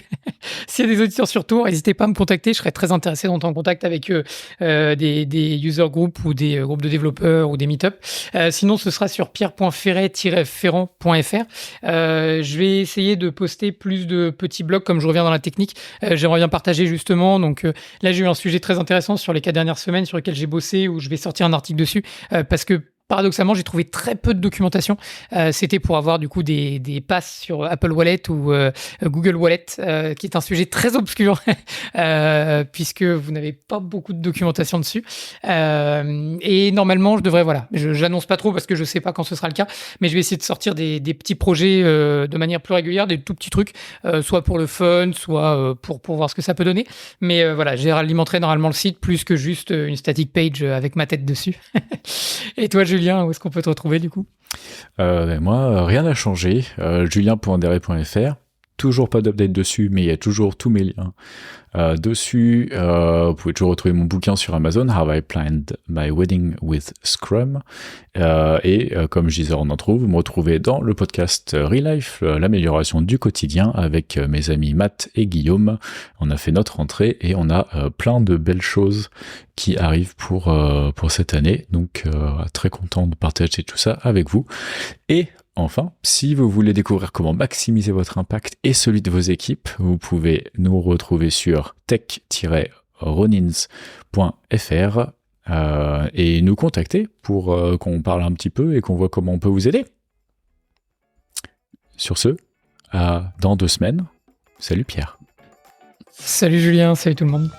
S'il y a des auditeurs sur Tours, n'hésitez pas à me contacter. Je serais très intéressé d'entrer en contact avec des user groups ou des groupes de développeurs ou des meet-up. Sinon, ce sera sur pierre.ferret-ferrand.fr. Je vais essayer de poster plus de petits blogs comme je reviens dans la technique. J'aimerais bien partager justement. Donc là, j'ai eu un sujet très intéressant sur les 4 dernières semaines sur lequel j'ai bossé, où je vais sortir un article dessus, parce que paradoxalement, j'ai trouvé très peu de documentation. C'était pour avoir du coup des passes sur Apple Wallet ou Google Wallet, qui est un sujet très obscur, puisque vous n'avez pas beaucoup de documentation dessus. Et normalement, je devrais, j'annonce pas trop parce que je sais pas quand ce sera le cas, mais je vais essayer de sortir des petits projets de manière plus régulière, des tout petits trucs, soit pour le fun, soit pour voir ce que ça peut donner. Mais j'alimenterai normalement le site plus que juste une static page avec ma tête dessus. Et toi, Julien, où est-ce qu'on peut te retrouver du coup ? Moi, rien n'a changé. Julien.derry.fr. Toujours pas d'update dessus, mais il y a toujours tous mes liens dessus. Vous pouvez toujours retrouver mon bouquin sur Amazon, How I Planned My Wedding with Scrum. Et comme je disais en intro, vous me retrouvez dans le podcast Real Life, l'amélioration du quotidien, avec mes amis Matt et Guillaume. On a fait notre rentrée et on a plein de belles choses qui arrivent pour cette année. Donc très content de partager tout ça avec vous. Et enfin, si vous voulez découvrir comment maximiser votre impact et celui de vos équipes, vous pouvez nous retrouver sur tech-ronins.fr et nous contacter pour qu'on parle un petit peu et qu'on voit comment on peut vous aider. Sur ce, dans 2 semaines. Salut Pierre. Salut Julien, salut tout le monde.